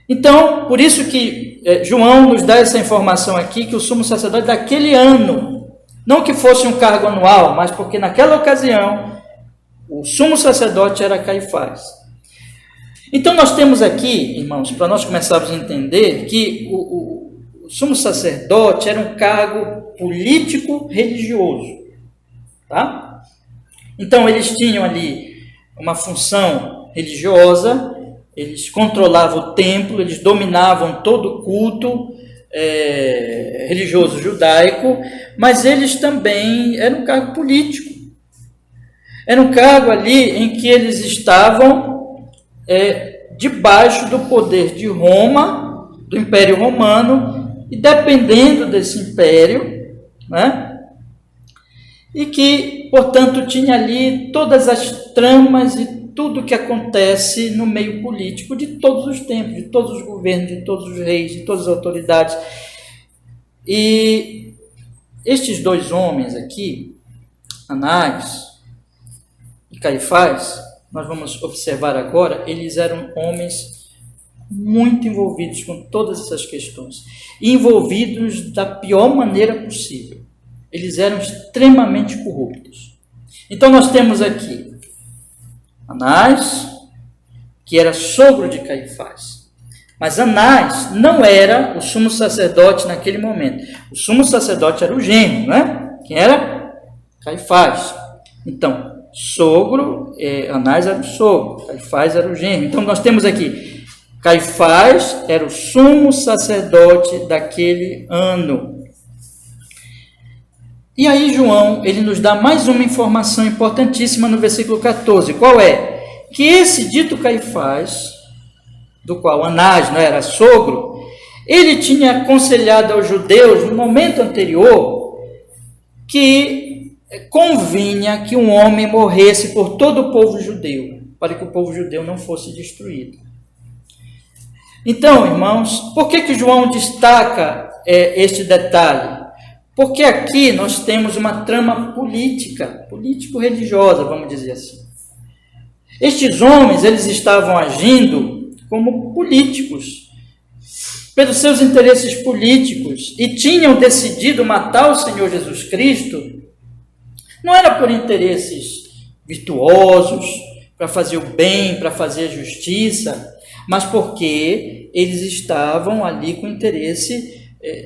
Então, por isso que João nos dá essa informação aqui, que o sumo sacerdote daquele ano, não que fosse um cargo anual, mas porque naquela ocasião o sumo sacerdote era Caifás. Então nós temos aqui, irmãos, para nós começarmos a entender que o sumo sacerdote era um cargo político-religioso, tá? Então eles tinham ali uma função religiosa, eles controlavam o templo, eles dominavam todo o culto religioso judaico, mas eles também eram um cargo político. Era um cargo ali em que eles estavam debaixo do poder de Roma, do Império Romano, e dependendo desse império, né? E que, portanto, tinha ali todas as tramas e tudo que acontece no meio político de todos os tempos, de todos os governos, de todos os reis, de todas as autoridades. E estes dois homens aqui, Anás e Caifás, nós vamos observar agora, eles eram homens muito envolvidos com todas essas questões, envolvidos da pior maneira possível. Eles eram extremamente corruptos. Então nós temos aqui Anás, que era sogro de Caifás. Mas Anás não era o sumo sacerdote naquele momento. O sumo sacerdote era o genro, né? Quem era? Caifás. Então, Anás era o sogro, Caifás era o genro. Então nós temos aqui, Caifás era o sumo sacerdote daquele ano. E aí João, ele nos dá mais uma informação importantíssima no versículo 14. Qual é? Que esse dito Caifás, do qual Anás não era sogro, ele tinha aconselhado aos judeus no momento anterior que convinha que um homem morresse por todo o povo judeu, para que o povo judeu não fosse destruído. Então, irmãos, por que João destaca este detalhe? Porque aqui nós temos uma trama político-religiosa, vamos dizer assim. Estes homens, eles estavam agindo como políticos, pelos seus interesses políticos, e tinham decidido matar o Senhor Jesus Cristo, não era por interesses virtuosos, para fazer o bem, para fazer a justiça, mas porque eles estavam ali com interesse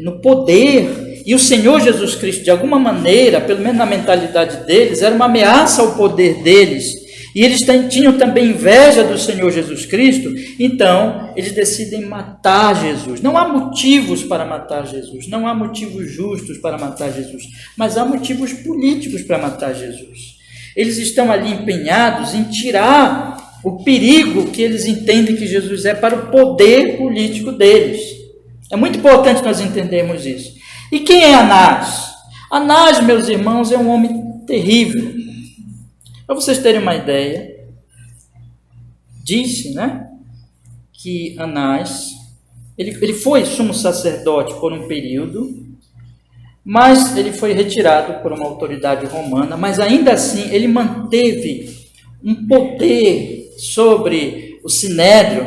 no poder, e o Senhor Jesus Cristo, de alguma maneira, pelo menos na mentalidade deles, era uma ameaça ao poder deles, e eles tinham também inveja do Senhor Jesus Cristo, então eles decidem matar Jesus. Não há motivos para matar Jesus, não há motivos justos para matar Jesus, mas há motivos políticos para matar Jesus. Eles estão ali empenhados em tirar o perigo que eles entendem que Jesus é para o poder político deles. É muito importante nós entendermos isso. E quem é Anás? Anás, meus irmãos, é um homem terrível. Para vocês terem uma ideia, disse, que Anás, ele foi sumo sacerdote por um período, mas ele foi retirado por uma autoridade romana, mas ainda assim ele manteve um poder sobre o sinédrio,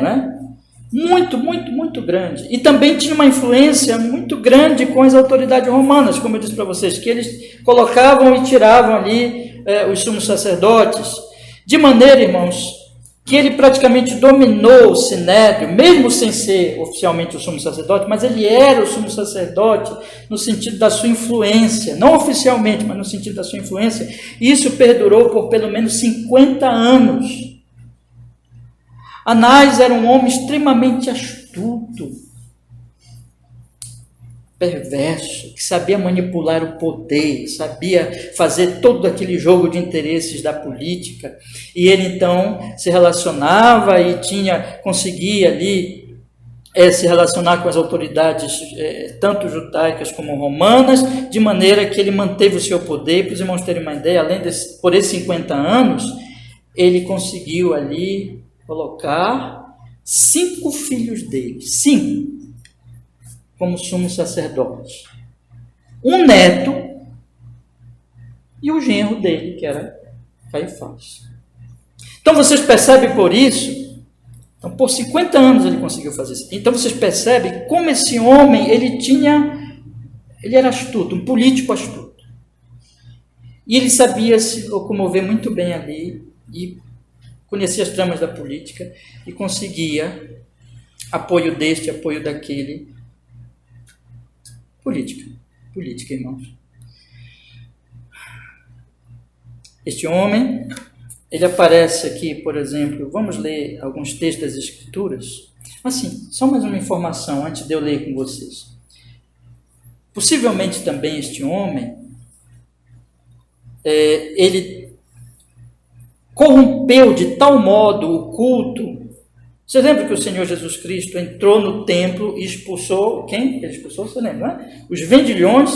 muito grande. E também tinha uma influência muito grande com as autoridades romanas, como eu disse para vocês, que eles colocavam e tiravam ali os sumos sacerdotes, de maneira, irmãos, que ele praticamente dominou o sinédrio, mesmo sem ser oficialmente o sumo sacerdote, mas ele era o sumo sacerdote no sentido da sua influência, não oficialmente, mas no sentido da sua influência, e isso perdurou por pelo menos 50 anos. Anás era um homem extremamente astuto, perverso, que sabia manipular o poder, sabia fazer todo aquele jogo de interesses da política, e ele então se relacionava e conseguia ali se relacionar com as autoridades tanto judaicas como romanas, de maneira que ele manteve o seu poder. Para os irmãos terem uma ideia, por esses 50 anos, ele conseguiu ali colocar 5 filhos dele, 5, como sumo sacerdote, um neto e o genro dele, que era Caifás. Então vocês percebem por isso, então por 50 anos ele conseguiu fazer isso. Então vocês percebem como esse homem, ele era astuto, um político astuto. E ele sabia se locomover muito bem ali, e conhecia as tramas da política, e conseguia apoio deste, apoio daquele. Política, irmãos. Este homem, ele aparece aqui, por exemplo, vamos ler alguns textos das Escrituras. Assim, só mais uma informação antes de eu ler com vocês. Possivelmente também este homem, ele corrompeu de tal modo o culto. Você lembra que o Senhor Jesus Cristo entrou no templo e expulsou, quem? Ele expulsou, você lembra, Os vendilhões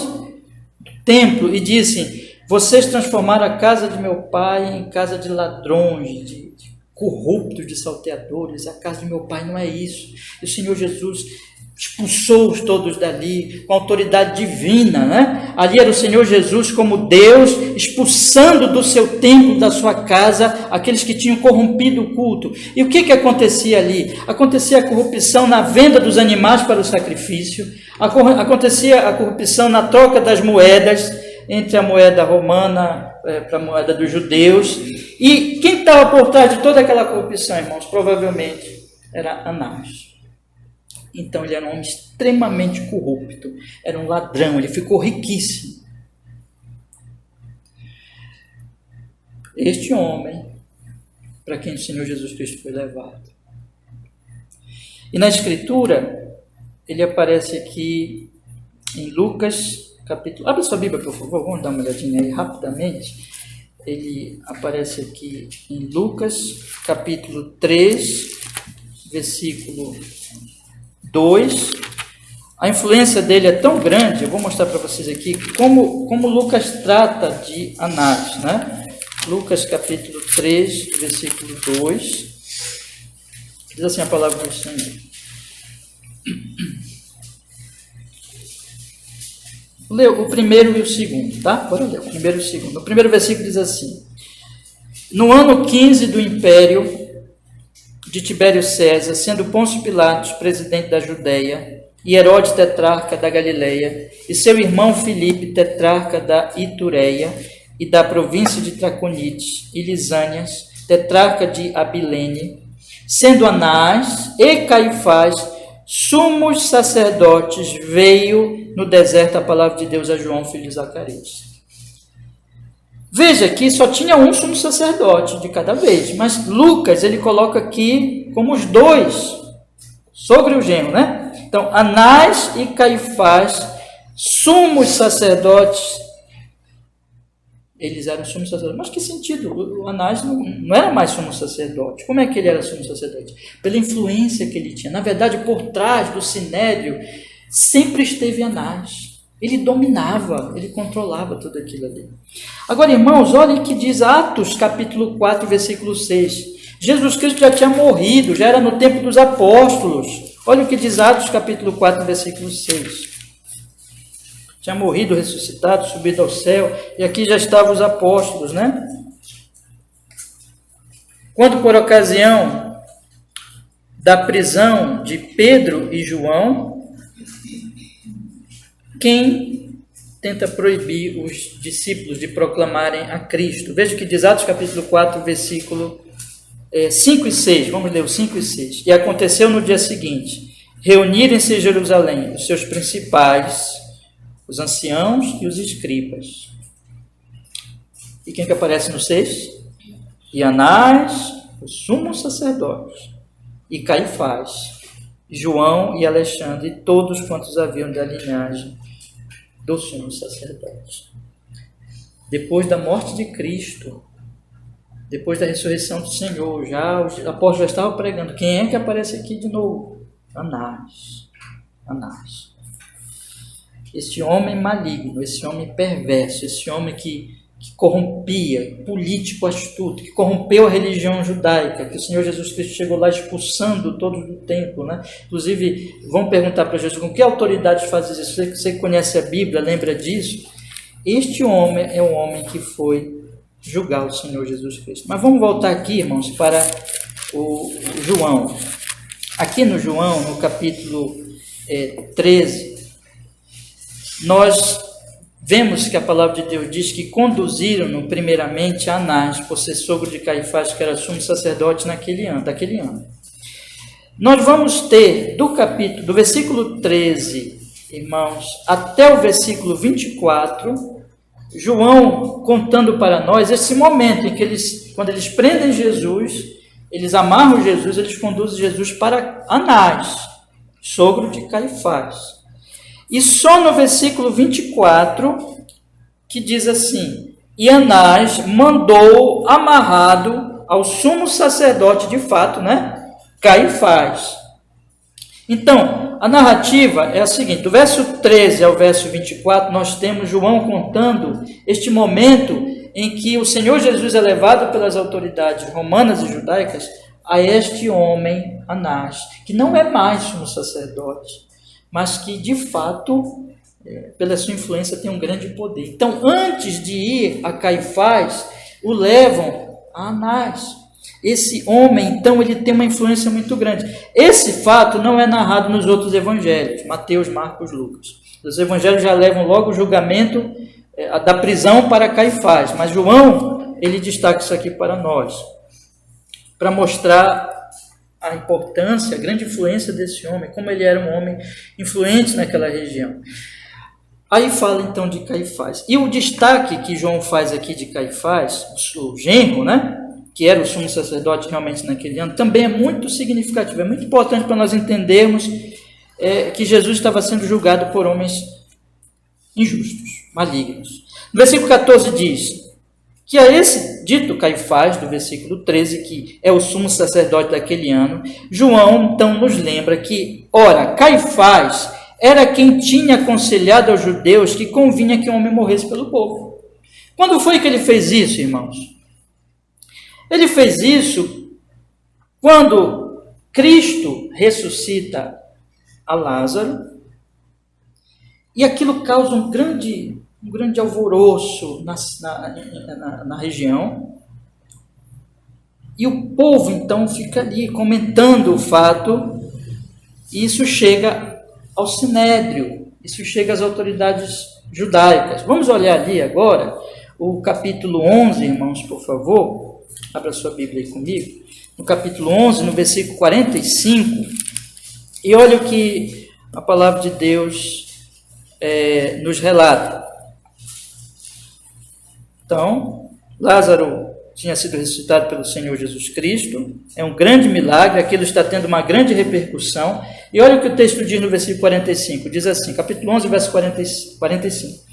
do templo, e disse: vocês transformaram a casa de meu pai em casa de ladrões, de corruptos, de salteadores. A casa de meu pai não é isso. E o Senhor Jesus expulsou-os todos dali, com autoridade divina, né? Ali era o Senhor Jesus como Deus, expulsando do seu templo, da sua casa, aqueles que tinham corrompido o culto. E o que acontecia ali? Acontecia a corrupção na venda dos animais para o sacrifício, acontecia a corrupção na troca das moedas, entre a moeda romana para a moeda dos judeus. E quem estava por trás de toda aquela corrupção, irmãos? Provavelmente era Anás. Então ele era um homem extremamente corrupto, era um ladrão, ele ficou riquíssimo. Este homem, para quem o Senhor Jesus Cristo foi levado. E na Escritura, ele aparece aqui em Lucas, capítulo... Abre sua Bíblia, por favor, vamos dar uma olhadinha aí rapidamente. Ele aparece aqui em Lucas, capítulo 3, versículo 2, a influência dele é tão grande, eu vou mostrar para vocês aqui como Lucas trata de Anás, né? Lucas capítulo 3, versículo 2, diz assim a palavra do Senhor. Leu o primeiro e o segundo, tá? Bora ler o primeiro e o segundo. O primeiro versículo diz assim: no ano 15 do império de Tibério César, sendo Pôncio Pilatos presidente da Judéia, e Herodes tetrarca da Galileia, e seu irmão Filipe tetrarca da Itureia e da província de Traconites e Lisânias, tetrarca de Abilene, sendo Anás e Caifás sumos sacerdotes, veio no deserto a palavra de Deus a João, filho de Zacarias. Veja que só tinha um sumo sacerdote de cada vez, mas Lucas ele coloca aqui como os dois, sogro e o genro, né? Então, Anás e Caifás, sumos sacerdotes, eles eram sumos sacerdotes. Mas que sentido? O Anás não era mais sumo sacerdote. Como é que ele era sumo sacerdote? Pela influência que ele tinha. Na verdade, por trás do sinédrio, sempre esteve Anás. Ele dominava, ele controlava tudo aquilo ali. Agora, irmãos, olhem o que diz Atos, capítulo 4, versículo 6. Jesus Cristo já tinha morrido, já era no tempo dos apóstolos. Olha o que diz Atos, capítulo 4, versículo 6. Tinha morrido, ressuscitado, subido ao céu, e aqui já estavam os apóstolos, né? Quando, por ocasião da prisão de Pedro e João, quem tenta proibir os discípulos de proclamarem a Cristo? Veja o que diz Atos capítulo 4, versículo 5 e 6. Vamos ler o 5 e 6. E aconteceu no dia seguinte, reunirem-se em Jerusalém os seus principais, os anciãos e os escribas. E quem que aparece no 6? E Anás, o sumo sacerdote, e Caifás, João e Alexandre, e todos quantos haviam da linhagem do sumo sacerdote. Depois da morte de Cristo, depois da ressurreição do Senhor, já os apóstolos já estavam pregando. Quem é que aparece aqui de novo? Anás. Anás. Esse homem maligno, esse homem perverso, esse homem que corrompia, político astuto, que corrompeu a religião judaica, que o Senhor Jesus Cristo chegou lá expulsando todos do templo, né? Inclusive, vão perguntar para Jesus, com que autoridade faz isso? Você que conhece a Bíblia, lembra disso? Este homem é um homem que foi julgar o Senhor Jesus Cristo. Mas vamos voltar aqui, irmãos, para o João. Aqui no João, no capítulo 13, nós vemos que a palavra de Deus diz que conduziram-no primeiramente a Anás, por ser sogro de Caifás, que era sumo sacerdote daquele ano. Nós vamos ter do versículo 13, irmãos, até o versículo 24, João contando para nós esse momento em que quando eles prendem Jesus, eles amarram Jesus, eles conduzem Jesus para Anás, sogro de Caifás. E só no versículo 24, que diz assim, e Anás mandou amarrado ao sumo sacerdote de fato, né? Caifás. Então, a narrativa é a seguinte, do verso 13 ao verso 24, nós temos João contando este momento em que o Senhor Jesus é levado pelas autoridades romanas e judaicas a este homem, Anás, que não é mais sumo sacerdote, mas que de fato, pela sua influência, tem um grande poder. Então, antes de ir a Caifás, o levam a Anás. Esse homem, então, ele tem uma influência muito grande. Esse fato não é narrado nos outros evangelhos, Mateus, Marcos, Lucas. Os evangelhos já levam logo o julgamento da prisão para Caifás, mas João, ele destaca isso aqui para nós, para mostrar a importância, a grande influência desse homem, como ele era um homem influente naquela região. Aí fala então de Caifás. E o destaque que João faz aqui de Caifás, o genro, né, que era o sumo sacerdote realmente naquele ano, também é muito significativo, é muito importante para nós entendermos que Jesus estava sendo julgado por homens injustos, malignos. No versículo 14 diz que a esse dito Caifás, do versículo 13, que é o sumo sacerdote daquele ano, João então nos lembra que, ora, Caifás era quem tinha aconselhado aos judeus que convinha que o homem morresse pelo povo. Quando foi que ele fez isso, irmãos? Ele fez isso quando Cristo ressuscita a Lázaro, e aquilo causa um grande alvoroço na região, e o povo então fica ali comentando o fato, e isso chega ao Sinédrio, isso chega às autoridades judaicas. Vamos olhar ali agora o capítulo 11, irmãos, por favor, abra sua Bíblia aí comigo, no capítulo 11, no versículo 45, e olha o que a palavra de Deus nos relata. Então, Lázaro tinha sido ressuscitado pelo Senhor Jesus Cristo, é um grande milagre, aquilo está tendo uma grande repercussão, e olha o que o texto diz no versículo 45, diz assim, capítulo 11, verso 45,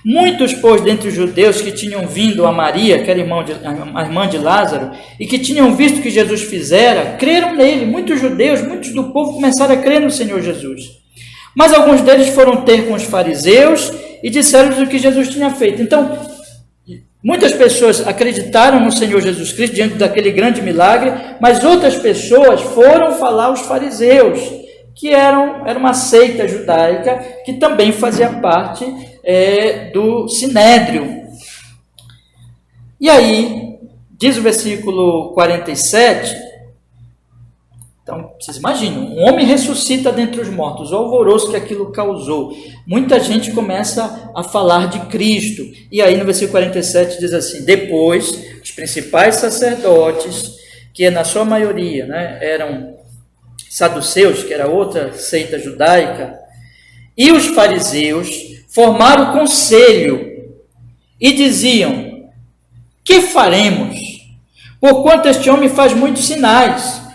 muitos, pois, dentre os judeus que tinham vindo a Maria, que era a irmã de Lázaro, e que tinham visto o que Jesus fizera, creram nele. Muitos judeus, muitos do povo começaram a crer no Senhor Jesus. Mas alguns deles foram ter com os fariseus e disseram-lhes o que Jesus tinha feito. Então, muitas pessoas acreditaram no Senhor Jesus Cristo diante daquele grande milagre, mas outras pessoas foram falar aos fariseus, que era uma seita judaica que também fazia parte do Sinédrio. E aí, diz o versículo 47, então, vocês imaginam, um homem ressuscita dentre os mortos, o alvoroço que aquilo causou. Muita gente começa a falar de Cristo. E aí no versículo 47 diz assim, depois, os principais sacerdotes, que na sua maioria, né, eram saduceus, que era outra seita judaica, e os fariseus formaram conselho e diziam, que faremos? Porquanto este homem faz muitos sinais.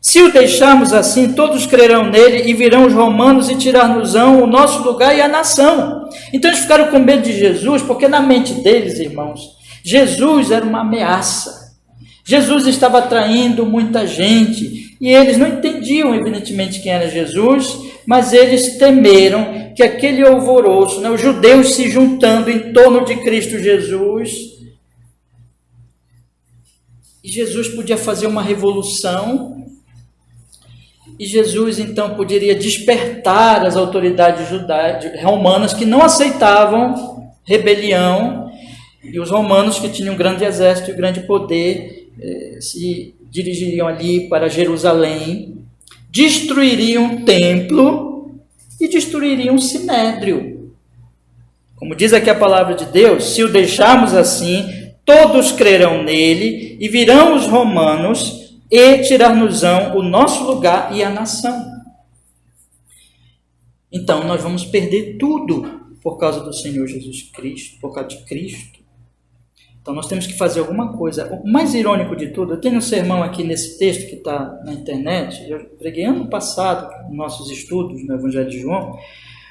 Se o deixarmos assim, todos crerão nele e virão os romanos e tirar-nos-ão o nosso lugar e a nação. Então eles ficaram com medo de Jesus, porque na mente deles, irmãos, Jesus era uma ameaça. Jesus estava atraindo muita gente e eles não entendiam evidentemente quem era Jesus, mas eles temeram que aquele alvoroço, né, os judeus se juntando em torno de Cristo Jesus, e Jesus podia fazer uma revolução. E Jesus, então, poderia despertar as autoridades romanas que não aceitavam rebelião, e os romanos, que tinham um grande exército e grande poder, se dirigiriam ali para Jerusalém, destruiriam o templo e destruiriam o Sinédrio. Como diz aqui a palavra de Deus, se o deixarmos assim, todos crerão nele e virão os romanos e tirar-nos-ão o nosso lugar e a nação. Então, nós vamos perder tudo por causa do Senhor Jesus Cristo, por causa de Cristo. Então, nós temos que fazer alguma coisa. O mais irônico de tudo, eu tenho um sermão aqui nesse texto que está na internet, eu preguei ano passado nos nossos estudos no Evangelho de João,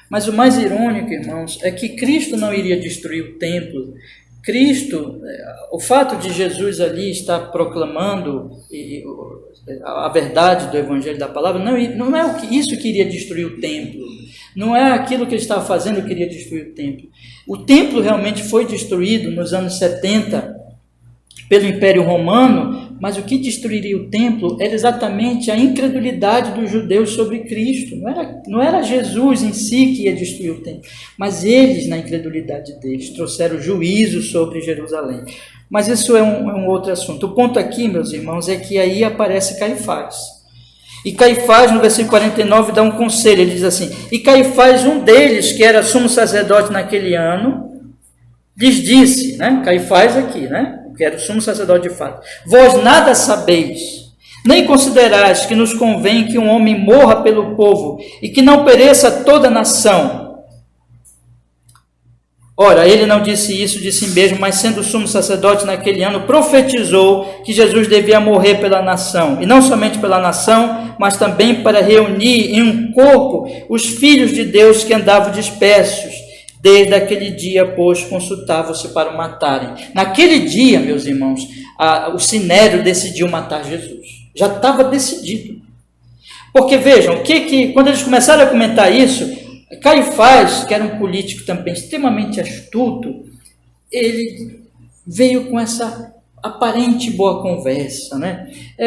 mas o mais irônico, irmãos, é que Cristo não iria destruir o templo. Cristo, o fato de Jesus ali estar proclamando a verdade do Evangelho da Palavra, não é isso que iria destruir o templo, não é aquilo que ele estava fazendo que iria destruir o templo. O templo realmente foi destruído nos anos 70 pelo Império Romano, mas o que destruiria o templo era exatamente a incredulidade dos judeus sobre Cristo. Não era Jesus em si que ia destruir o templo, mas eles, na incredulidade deles, trouxeram juízo sobre Jerusalém. Mas isso é um outro assunto. O ponto aqui, meus irmãos, é que aí aparece Caifás. E Caifás, no versículo 49, dá um conselho. Ele diz assim: e Caifás, um deles, que era sumo sacerdote naquele ano, lhes disse, Caifás aqui, que era o sumo sacerdote de fato: vós nada sabeis, nem considerais que nos convém que um homem morra pelo povo e que não pereça toda a nação. Ora, ele não disse isso de si mesmo, mas sendo sumo sacerdote naquele ano, profetizou que Jesus devia morrer pela nação, e não somente pela nação, mas também para reunir em um corpo os filhos de Deus que andavam dispersos. Desde aquele dia, pois, consultavam-se para o matarem. Naquele dia, meus irmãos, o Sinédrio decidiu matar Jesus. Já estava decidido. Porque vejam, quando eles começaram a comentar isso, Caifás, que era um político também extremamente astuto, ele veio com essa aparente boa conversa,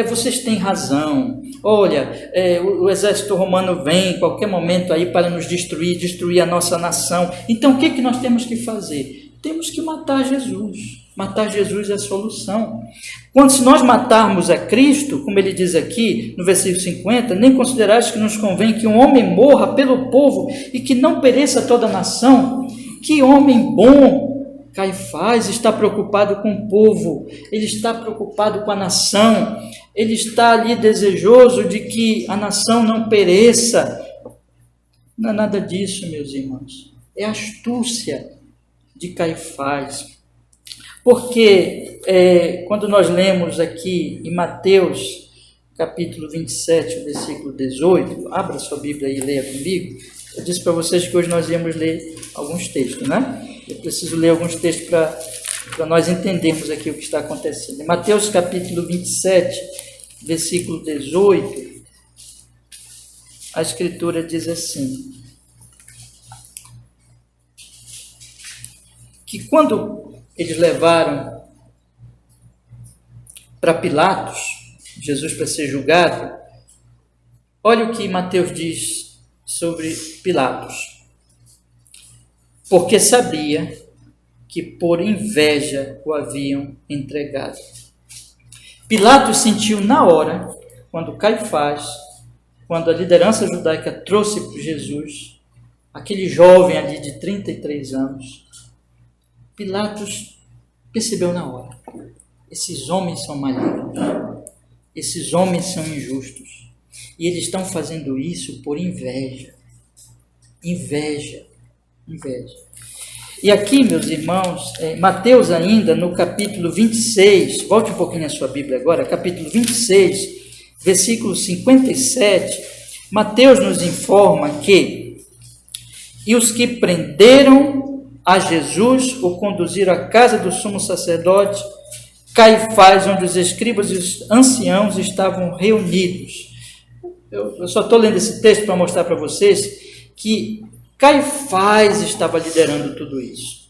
vocês têm razão, olha, o exército romano vem em qualquer momento aí para nos destruir a nossa nação, então o que nós temos que fazer? Temos que matar Jesus. Matar Jesus é a solução. Se nós matarmos a Cristo, como ele diz aqui no versículo 50, nem considerais que nos convém que um homem morra pelo povo e que não pereça toda a nação. Que homem bom! Caifás está preocupado com o povo, ele está preocupado com a nação, ele está ali desejoso de que a nação não pereça. Não é nada disso, meus irmãos. É a astúcia de Caifás. Porque quando nós lemos aqui em Mateus, capítulo 27, versículo 18, abra sua Bíblia e leia comigo. Eu disse para vocês que hoje nós íamos ler alguns textos, Eu preciso ler alguns textos para nós entendermos aqui o que está acontecendo. Em Mateus, capítulo 27, versículo 18, a Escritura diz assim: que quando eles levaram para Pilatos, Jesus para ser julgado, olha o que Mateus diz sobre Pilatos. Porque sabia que por inveja o haviam entregado. Pilatos sentiu na hora, quando Caifás, quando a liderança judaica trouxe Jesus, aquele jovem ali de 33 anos, Pilatos percebeu na hora: esses homens são malignos, esses homens são injustos, e eles estão fazendo isso por inveja. Inveja. E aqui, meus irmãos, Mateus ainda no capítulo 26, volte um pouquinho na sua Bíblia agora, capítulo 26, versículo 57, Mateus nos informa que: e os que prenderam a Jesus o conduziram à casa do sumo sacerdote Caifás, onde os escribas e os anciãos estavam reunidos. Eu só estou lendo esse texto para mostrar para vocês que Caifás estava liderando tudo isso.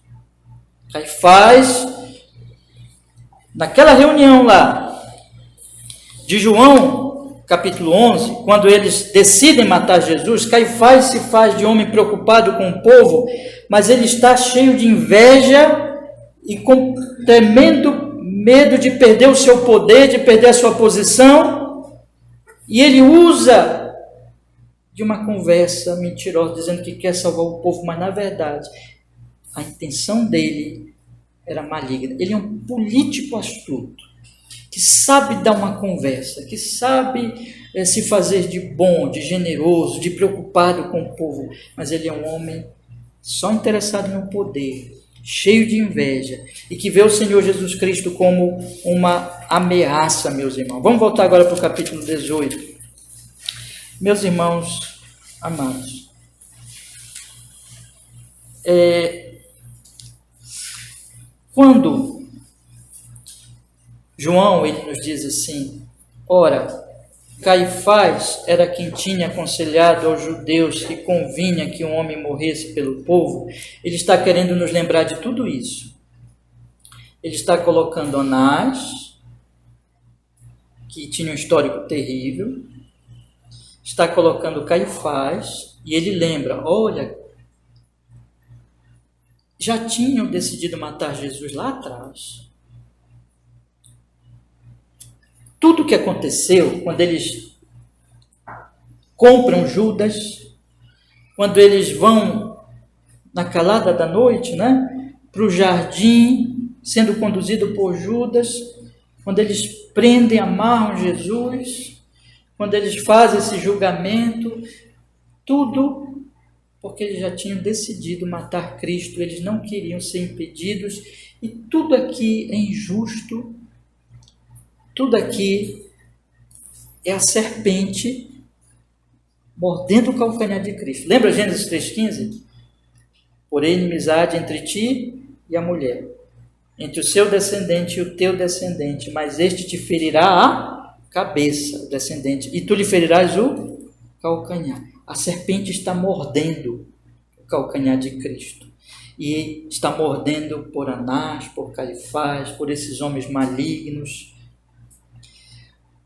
Caifás, naquela reunião lá de João, capítulo 11, quando eles decidem matar Jesus, Caifás se faz de homem preocupado com o povo, mas ele está cheio de inveja e com tremendo medo de perder o seu poder, de perder a sua posição, e ele usa de uma conversa mentirosa, dizendo que quer salvar o povo, mas na verdade a intenção dele era maligna. Ele é um político astuto, que sabe dar uma conversa, que sabe se fazer de bom, de generoso, de preocupado com o povo, mas ele é um homem só interessado no poder, cheio de inveja, e que vê o Senhor Jesus Cristo como uma ameaça, meus irmãos. Vamos voltar agora para o capítulo 18. Meus irmãos amados, quando João ele nos diz assim: ora, Caifás era quem tinha aconselhado aos judeus que convinha que um homem morresse pelo povo. Ele está querendo nos lembrar de tudo isso. Ele está colocando Anás que tinha um histórico terrível, está colocando Caifás, e ele lembra, olha, já tinham decidido matar Jesus lá atrás. Tudo que aconteceu quando eles compram Judas, quando eles vão na calada da noite, né, para o jardim, sendo conduzido por Judas, quando eles prendem, amarram Jesus, quando eles fazem esse julgamento, tudo porque eles já tinham decidido matar Cristo, eles não queriam ser impedidos, e tudo aqui é injusto, tudo aqui é a serpente mordendo o calcanhar de Cristo. Lembra Gênesis 3,15? Porém, inimizade entre ti e a mulher, entre o seu descendente e o teu descendente, mas este te ferirá a cabeça, o descendente, e tu lhe ferirás o calcanhar. A serpente está mordendo o calcanhar de Cristo. E está mordendo por Anás, por Caifás, por esses homens malignos.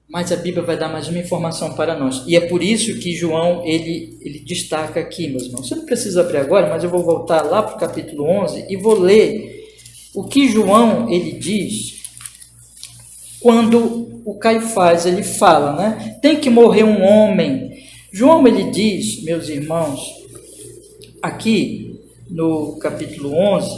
Mas a Bíblia vai dar mais uma informação para nós. E é por isso que João, ele destaca aqui, meus irmãos. Você não precisa abrir agora, mas eu vou voltar lá para o capítulo 11 e vou ler o que João, ele diz quando o Caifás, ele fala, né? Tem que morrer um homem. João, ele diz, meus irmãos, aqui no capítulo 11,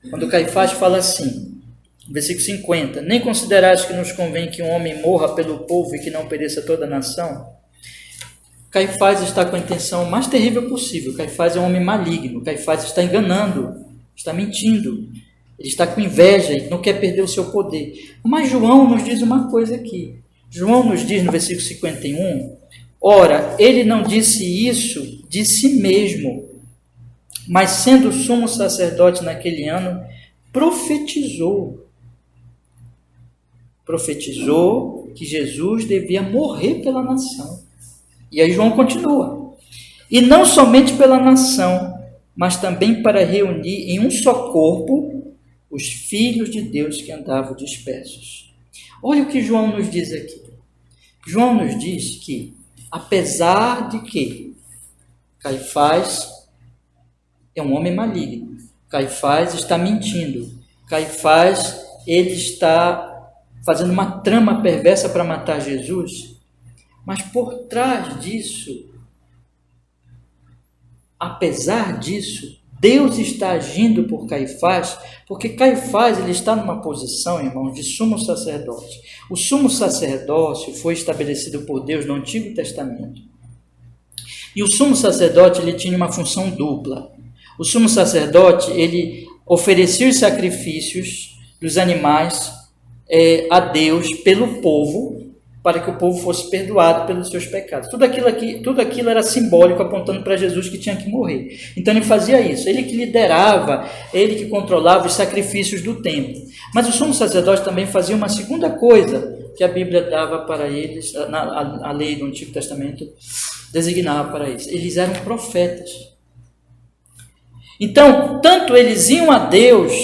quando Caifás fala assim, versículo 50, nem considerais que nos convém que um homem morra pelo povo e que não pereça toda a nação? Caifás está com a intenção mais terrível possível. Caifás é um homem maligno. Caifás está enganando, está mentindo. Ele está com inveja e não quer perder o seu poder. Mas João nos diz uma coisa aqui. João nos diz no versículo 51, ora, ele não disse isso de si mesmo, mas sendo sumo sacerdote naquele ano, profetizou que Jesus devia morrer pela nação. E aí João continua. E não somente pela nação, mas também para reunir em um só corpo os filhos de Deus que andavam dispersos. Olha o que João nos diz aqui. João nos diz que, apesar de que Caifás é um homem maligno, Caifás está mentindo, Caifás, ele está fazendo uma trama perversa para matar Jesus, mas por trás disso, apesar disso, Deus está agindo por Caifás, porque Caifás ele está numa posição, irmãos, de sumo sacerdote. O sumo sacerdócio foi estabelecido por Deus no Antigo Testamento. E o sumo sacerdote ele tinha uma função dupla. O sumo sacerdote ele oferecia os sacrifícios dos animais a Deus pelo povo, para que o povo fosse perdoado pelos seus pecados. Tudo aquilo era simbólico, apontando para Jesus que tinha que morrer. Então ele fazia isso, ele que liderava, ele que controlava os sacrifícios do templo. Mas o sumo sacerdote também fazia uma segunda coisa que a Bíblia dava para eles, a lei do Antigo Testamento designava para eles. Eles eram profetas. Então, tanto eles iam a Deus,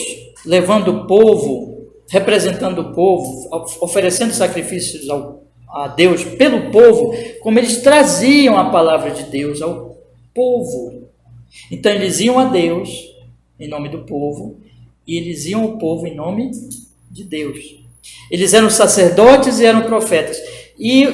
levando o povo, representando o povo, oferecendo sacrifícios a Deus pelo povo, como eles traziam a palavra de Deus ao povo. Então eles iam a Deus em nome do povo e eles iam ao povo em nome de Deus. Eles eram sacerdotes e eram profetas e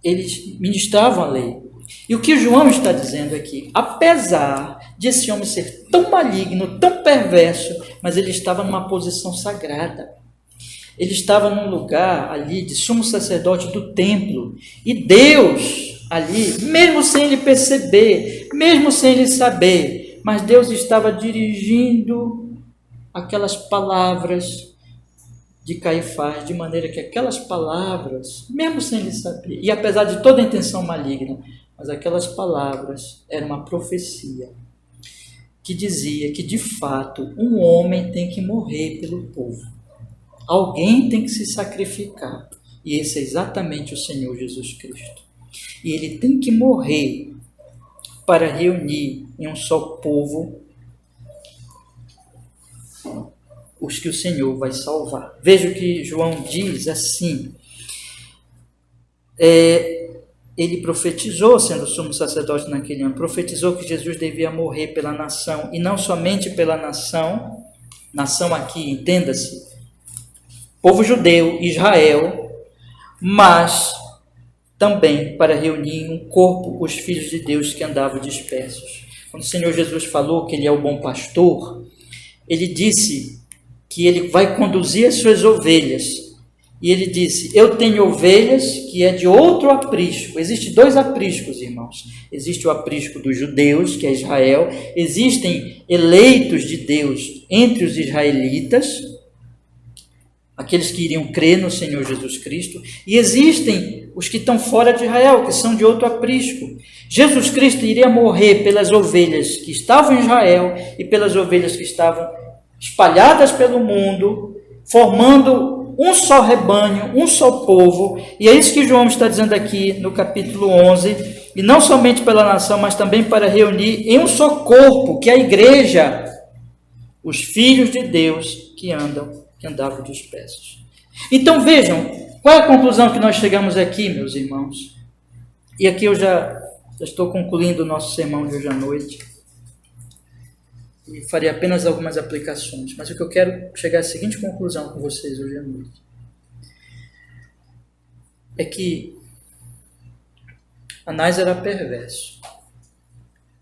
eles ministravam a lei. E o que João está dizendo aqui, apesar de esse homem ser tão maligno, tão perverso, mas ele estava numa posição sagrada. Ele estava num lugar ali de sumo sacerdote do templo. E Deus ali, mesmo sem ele perceber, mesmo sem ele saber, mas Deus estava dirigindo aquelas palavras de Caifás, de maneira que aquelas palavras, mesmo sem ele saber, e apesar de toda a intenção maligna, mas aquelas palavras eram uma profecia que dizia que, de fato, um homem tem que morrer pelo povo. Alguém tem que se sacrificar. E esse é exatamente o Senhor Jesus Cristo. E ele tem que morrer para reunir em um só povo os que o Senhor vai salvar. Veja o que João diz assim. Ele profetizou, sendo sumo sacerdote naquele ano, profetizou que Jesus devia morrer pela nação, e não somente pela nação aqui, entenda-se, povo judeu, Israel, mas também para reunir em um corpo os filhos de Deus que andavam dispersos. Quando o Senhor Jesus falou que Ele é o bom pastor, Ele disse que Ele vai conduzir as suas ovelhas. E Ele disse, eu tenho ovelhas que é de outro aprisco. Existem dois apriscos, irmãos. Existe o aprisco dos judeus, que é Israel. Existem eleitos de Deus entre os israelitas, aqueles que iriam crer no Senhor Jesus Cristo. E existem os que estão fora de Israel, que são de outro aprisco. Jesus Cristo iria morrer pelas ovelhas que estavam em Israel e pelas ovelhas que estavam espalhadas pelo mundo, formando um só rebanho, um só povo. E é isso que João está dizendo aqui no capítulo 11, e não somente pela nação, mas também para reunir em um só corpo, que é a igreja, os filhos de Deus que andavam dispersos. Então vejam, qual é a conclusão que nós chegamos aqui, meus irmãos? E aqui eu já estou concluindo o nosso sermão de hoje à noite, e farei apenas algumas aplicações, mas o que eu quero chegar à seguinte conclusão com vocês hoje à noite é que Anás era perverso,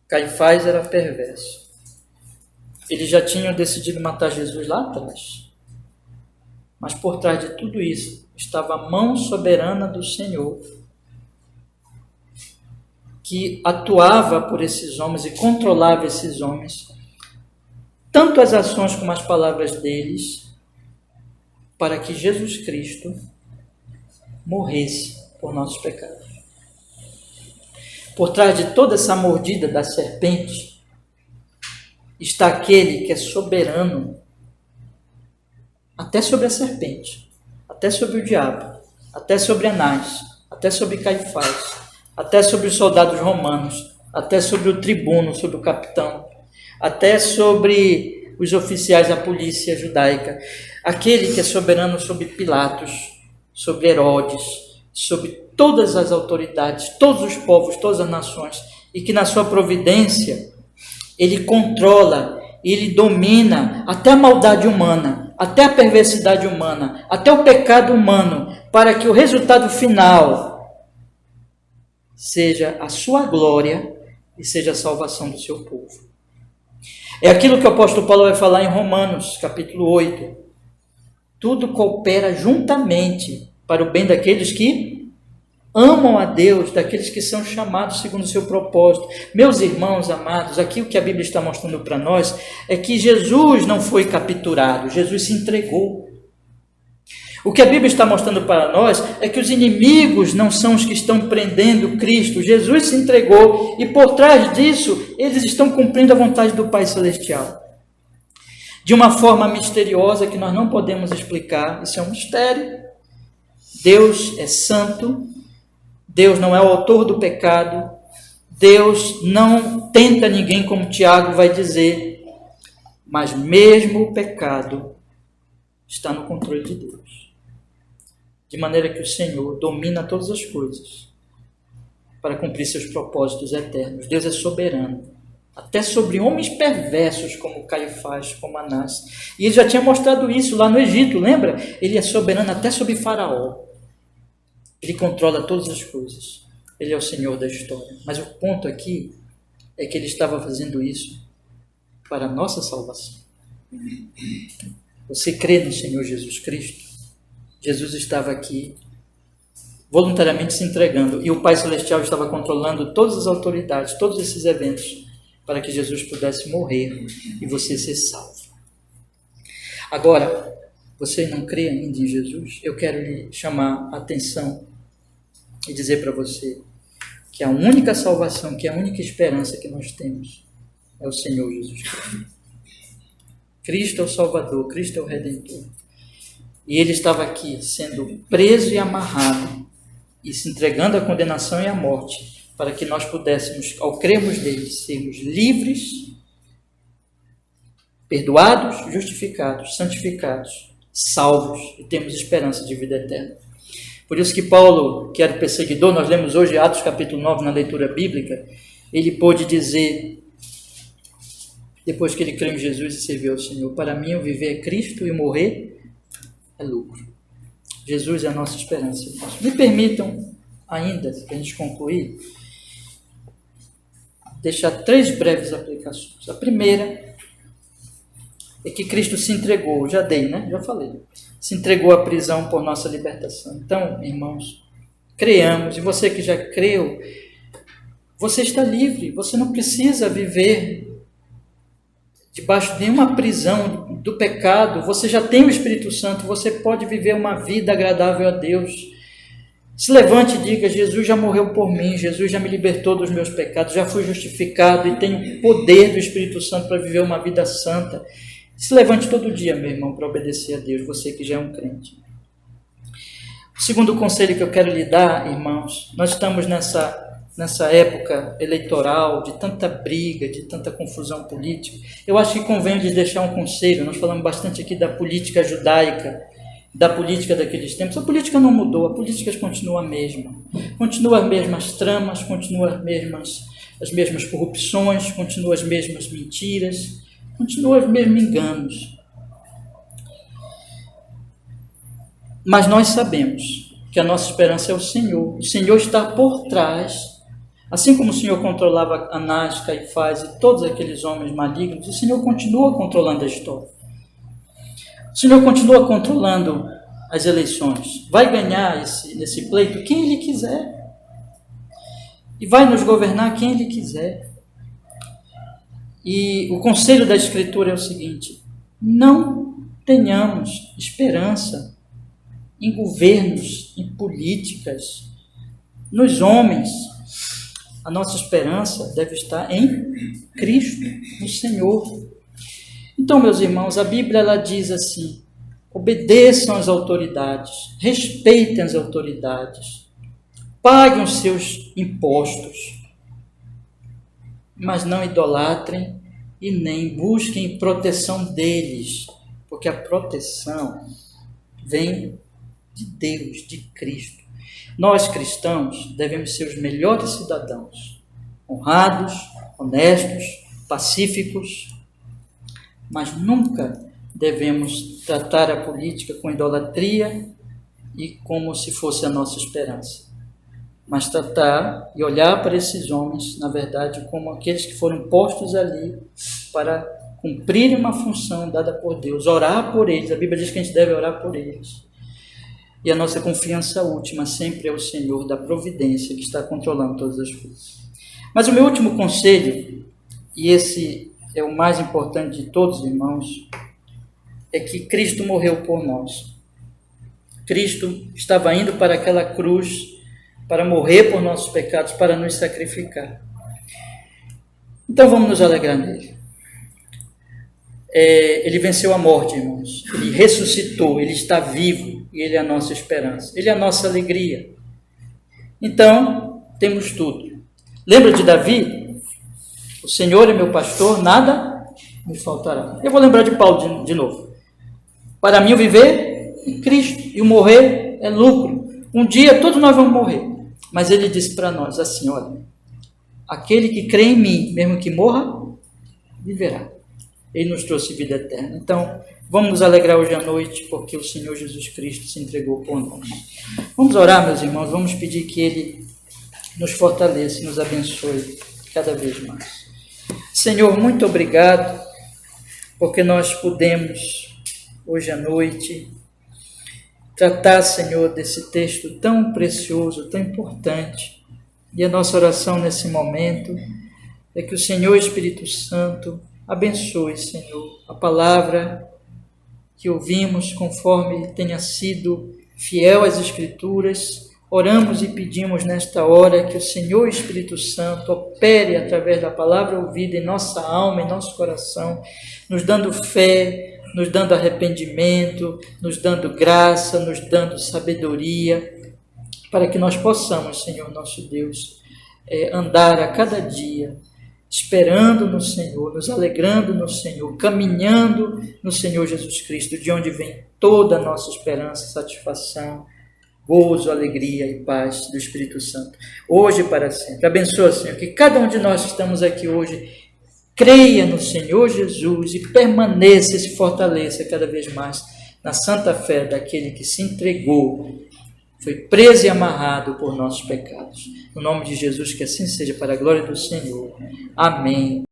Caifás era perverso, eles já tinham decidido matar Jesus lá atrás, mas por trás de tudo isso estava a mão soberana do Senhor, que atuava por esses homens e controlava esses homens, tanto as ações como as palavras deles, para que Jesus Cristo morresse por nossos pecados. Por trás de toda essa mordida da serpente, está aquele que é soberano, até sobre a serpente, até sobre o diabo, até sobre Anás, até sobre Caifás, até sobre os soldados romanos, até sobre o tribuno, sobre o capitão, até sobre os oficiais da polícia judaica, aquele que é soberano sobre Pilatos, sobre Herodes, sobre todas as autoridades, todos os povos, todas as nações, e que na sua providência ele controla, ele domina até a maldade humana, até a perversidade humana, até o pecado humano, para que o resultado final seja a sua glória e seja a salvação do seu povo. É aquilo que o apóstolo Paulo vai falar em Romanos, capítulo 8. Tudo coopera juntamente para o bem daqueles que amam a Deus, daqueles que são chamados segundo o seu propósito. Meus irmãos amados, aqui o que a Bíblia está mostrando para nós é que Jesus não foi capturado, Jesus se entregou. O que a Bíblia está mostrando para nós é que os inimigos não são os que estão prendendo Cristo. Jesus se entregou e por trás disso eles estão cumprindo a vontade do Pai Celestial. De uma forma misteriosa que nós não podemos explicar, isso é um mistério. Deus é santo, Deus não é o autor do pecado, Deus não tenta ninguém, como Tiago vai dizer, mas mesmo o pecado está no controle de Deus. De maneira que o Senhor domina todas as coisas para cumprir seus propósitos eternos. Deus é soberano, até sobre homens perversos como Caifás, como Anás. E ele já tinha mostrado isso lá no Egito, lembra? Ele é soberano até sobre Faraó. Ele controla todas as coisas. Ele é o Senhor da história. Mas o ponto aqui é que ele estava fazendo isso para a nossa salvação. Você crê no Senhor Jesus Cristo? Jesus estava aqui voluntariamente se entregando e o Pai Celestial estava controlando todas as autoridades, todos esses eventos, para que Jesus pudesse morrer e você ser salvo. Agora, você não crê ainda em Jesus? Eu quero lhe chamar a atenção e dizer para você que a única salvação, que a única esperança que nós temos é o Senhor Jesus Cristo. Cristo é o Salvador, Cristo é o Redentor. E ele estava aqui sendo preso e amarrado e se entregando à condenação e à morte para que nós pudéssemos, ao crermos nele, sermos livres perdoados, justificados, santificados, salvos e temos esperança de vida eterna. Por isso que Paulo, que era perseguidor, nós lemos hoje Atos capítulo 9 na leitura bíblica, ele pôde dizer, depois que ele creu em Jesus e serviu ao Senhor, para mim o viver é Cristo e o morrer é lucro. Jesus é a nossa esperança. Me permitam ainda, para a gente concluir, deixar 3 breves aplicações. A primeira é que Cristo se entregou, já dei, né? Já falei. Se entregou à prisão por nossa libertação. Então, irmãos, creamos, e você que já creu, você está livre, você não precisa viver debaixo de nenhuma prisão do pecado, você já tem o Espírito Santo, você pode viver uma vida agradável a Deus. Se levante e diga, Jesus já morreu por mim, Jesus já me libertou dos meus pecados, já fui justificado e tenho o poder do Espírito Santo para viver uma vida santa. Se levante todo dia, meu irmão, para obedecer a Deus, você que já é um crente. O segundo conselho que eu quero lhe dar, irmãos, nós estamos nessa época eleitoral, de tanta briga, de tanta confusão política. Eu acho que convém lhes deixar um conselho. Nós falamos bastante aqui da política judaica, da política daqueles tempos. A política não mudou, a política continua a mesma. Continua as mesmas tramas, continua as mesmas corrupções, continua as mesmas mentiras, continua os mesmos enganos. Mas nós sabemos que a nossa esperança é o Senhor. O Senhor está por trás. Assim como o Senhor controlava Anás, Caifás e todos aqueles homens malignos, o Senhor continua controlando a história. O Senhor continua controlando as eleições. Vai ganhar esse pleito quem Ele quiser. E vai nos governar quem Ele quiser. E o conselho da Escritura é o seguinte: não tenhamos esperança em governos, em políticas, nos homens. A nossa esperança deve estar em Cristo, no Senhor. Então, meus irmãos, a Bíblia ela diz assim: obedeçam às autoridades, respeitem as autoridades, paguem os seus impostos, mas não idolatrem e nem busquem proteção deles, porque a proteção vem de Deus, de Cristo. Nós, cristãos, devemos ser os melhores cidadãos, honrados, honestos, pacíficos, mas nunca devemos tratar a política com idolatria e como se fosse a nossa esperança, mas tratar e olhar para esses homens, na verdade, como aqueles que foram postos ali para cumprir uma função dada por Deus, orar por eles. A Bíblia diz que a gente deve orar por eles. E a nossa confiança última sempre é o Senhor da providência, que está controlando todas as coisas. Mas o meu último conselho, e esse é o mais importante de todos, irmãos, é que Cristo morreu por nós. Cristo estava indo para aquela cruz para morrer por nossos pecados, para nos sacrificar. Então vamos nos alegrar nele. Ele venceu a morte, irmãos. Ele ressuscitou, ele está vivo e ele é a nossa esperança. Ele é a nossa alegria. Então, temos tudo. Lembra de Davi? O Senhor é meu pastor, nada me faltará. Eu vou lembrar de Paulo de novo. Para mim o viver é Cristo e o morrer é lucro. Um dia todos nós vamos morrer. Mas ele disse para nós assim, olha, aquele que crê em mim, mesmo que morra, viverá. Ele nos trouxe vida eterna. Então, vamos nos alegrar hoje à noite, porque o Senhor Jesus Cristo se entregou por nós. Vamos orar, meus irmãos, vamos pedir que Ele nos fortaleça e nos abençoe cada vez mais. Senhor, muito obrigado, porque nós podemos, hoje à noite, tratar, Senhor, desse texto tão precioso, tão importante. E a nossa oração nesse momento é que o Senhor Espírito Santo abençoe, Senhor, a palavra que ouvimos, conforme tenha sido fiel às Escrituras. Oramos e pedimos nesta hora que o Senhor Espírito Santo opere através da palavra ouvida em nossa alma, em nosso coração, nos dando fé, nos dando arrependimento, nos dando graça, nos dando sabedoria, para que nós possamos, Senhor nosso Deus, andar a cada dia esperando no Senhor, nos alegrando no Senhor, caminhando no Senhor Jesus Cristo, de onde vem toda a nossa esperança, satisfação, gozo, alegria e paz do Espírito Santo, hoje e para sempre. Abençoa, Senhor, que cada um de nós que estamos aqui hoje creia no Senhor Jesus e permaneça e se fortaleça cada vez mais na santa fé daquele que se entregou, foi preso e amarrado por nossos pecados. No nome de Jesus, que assim seja, para a glória do Senhor. Amém.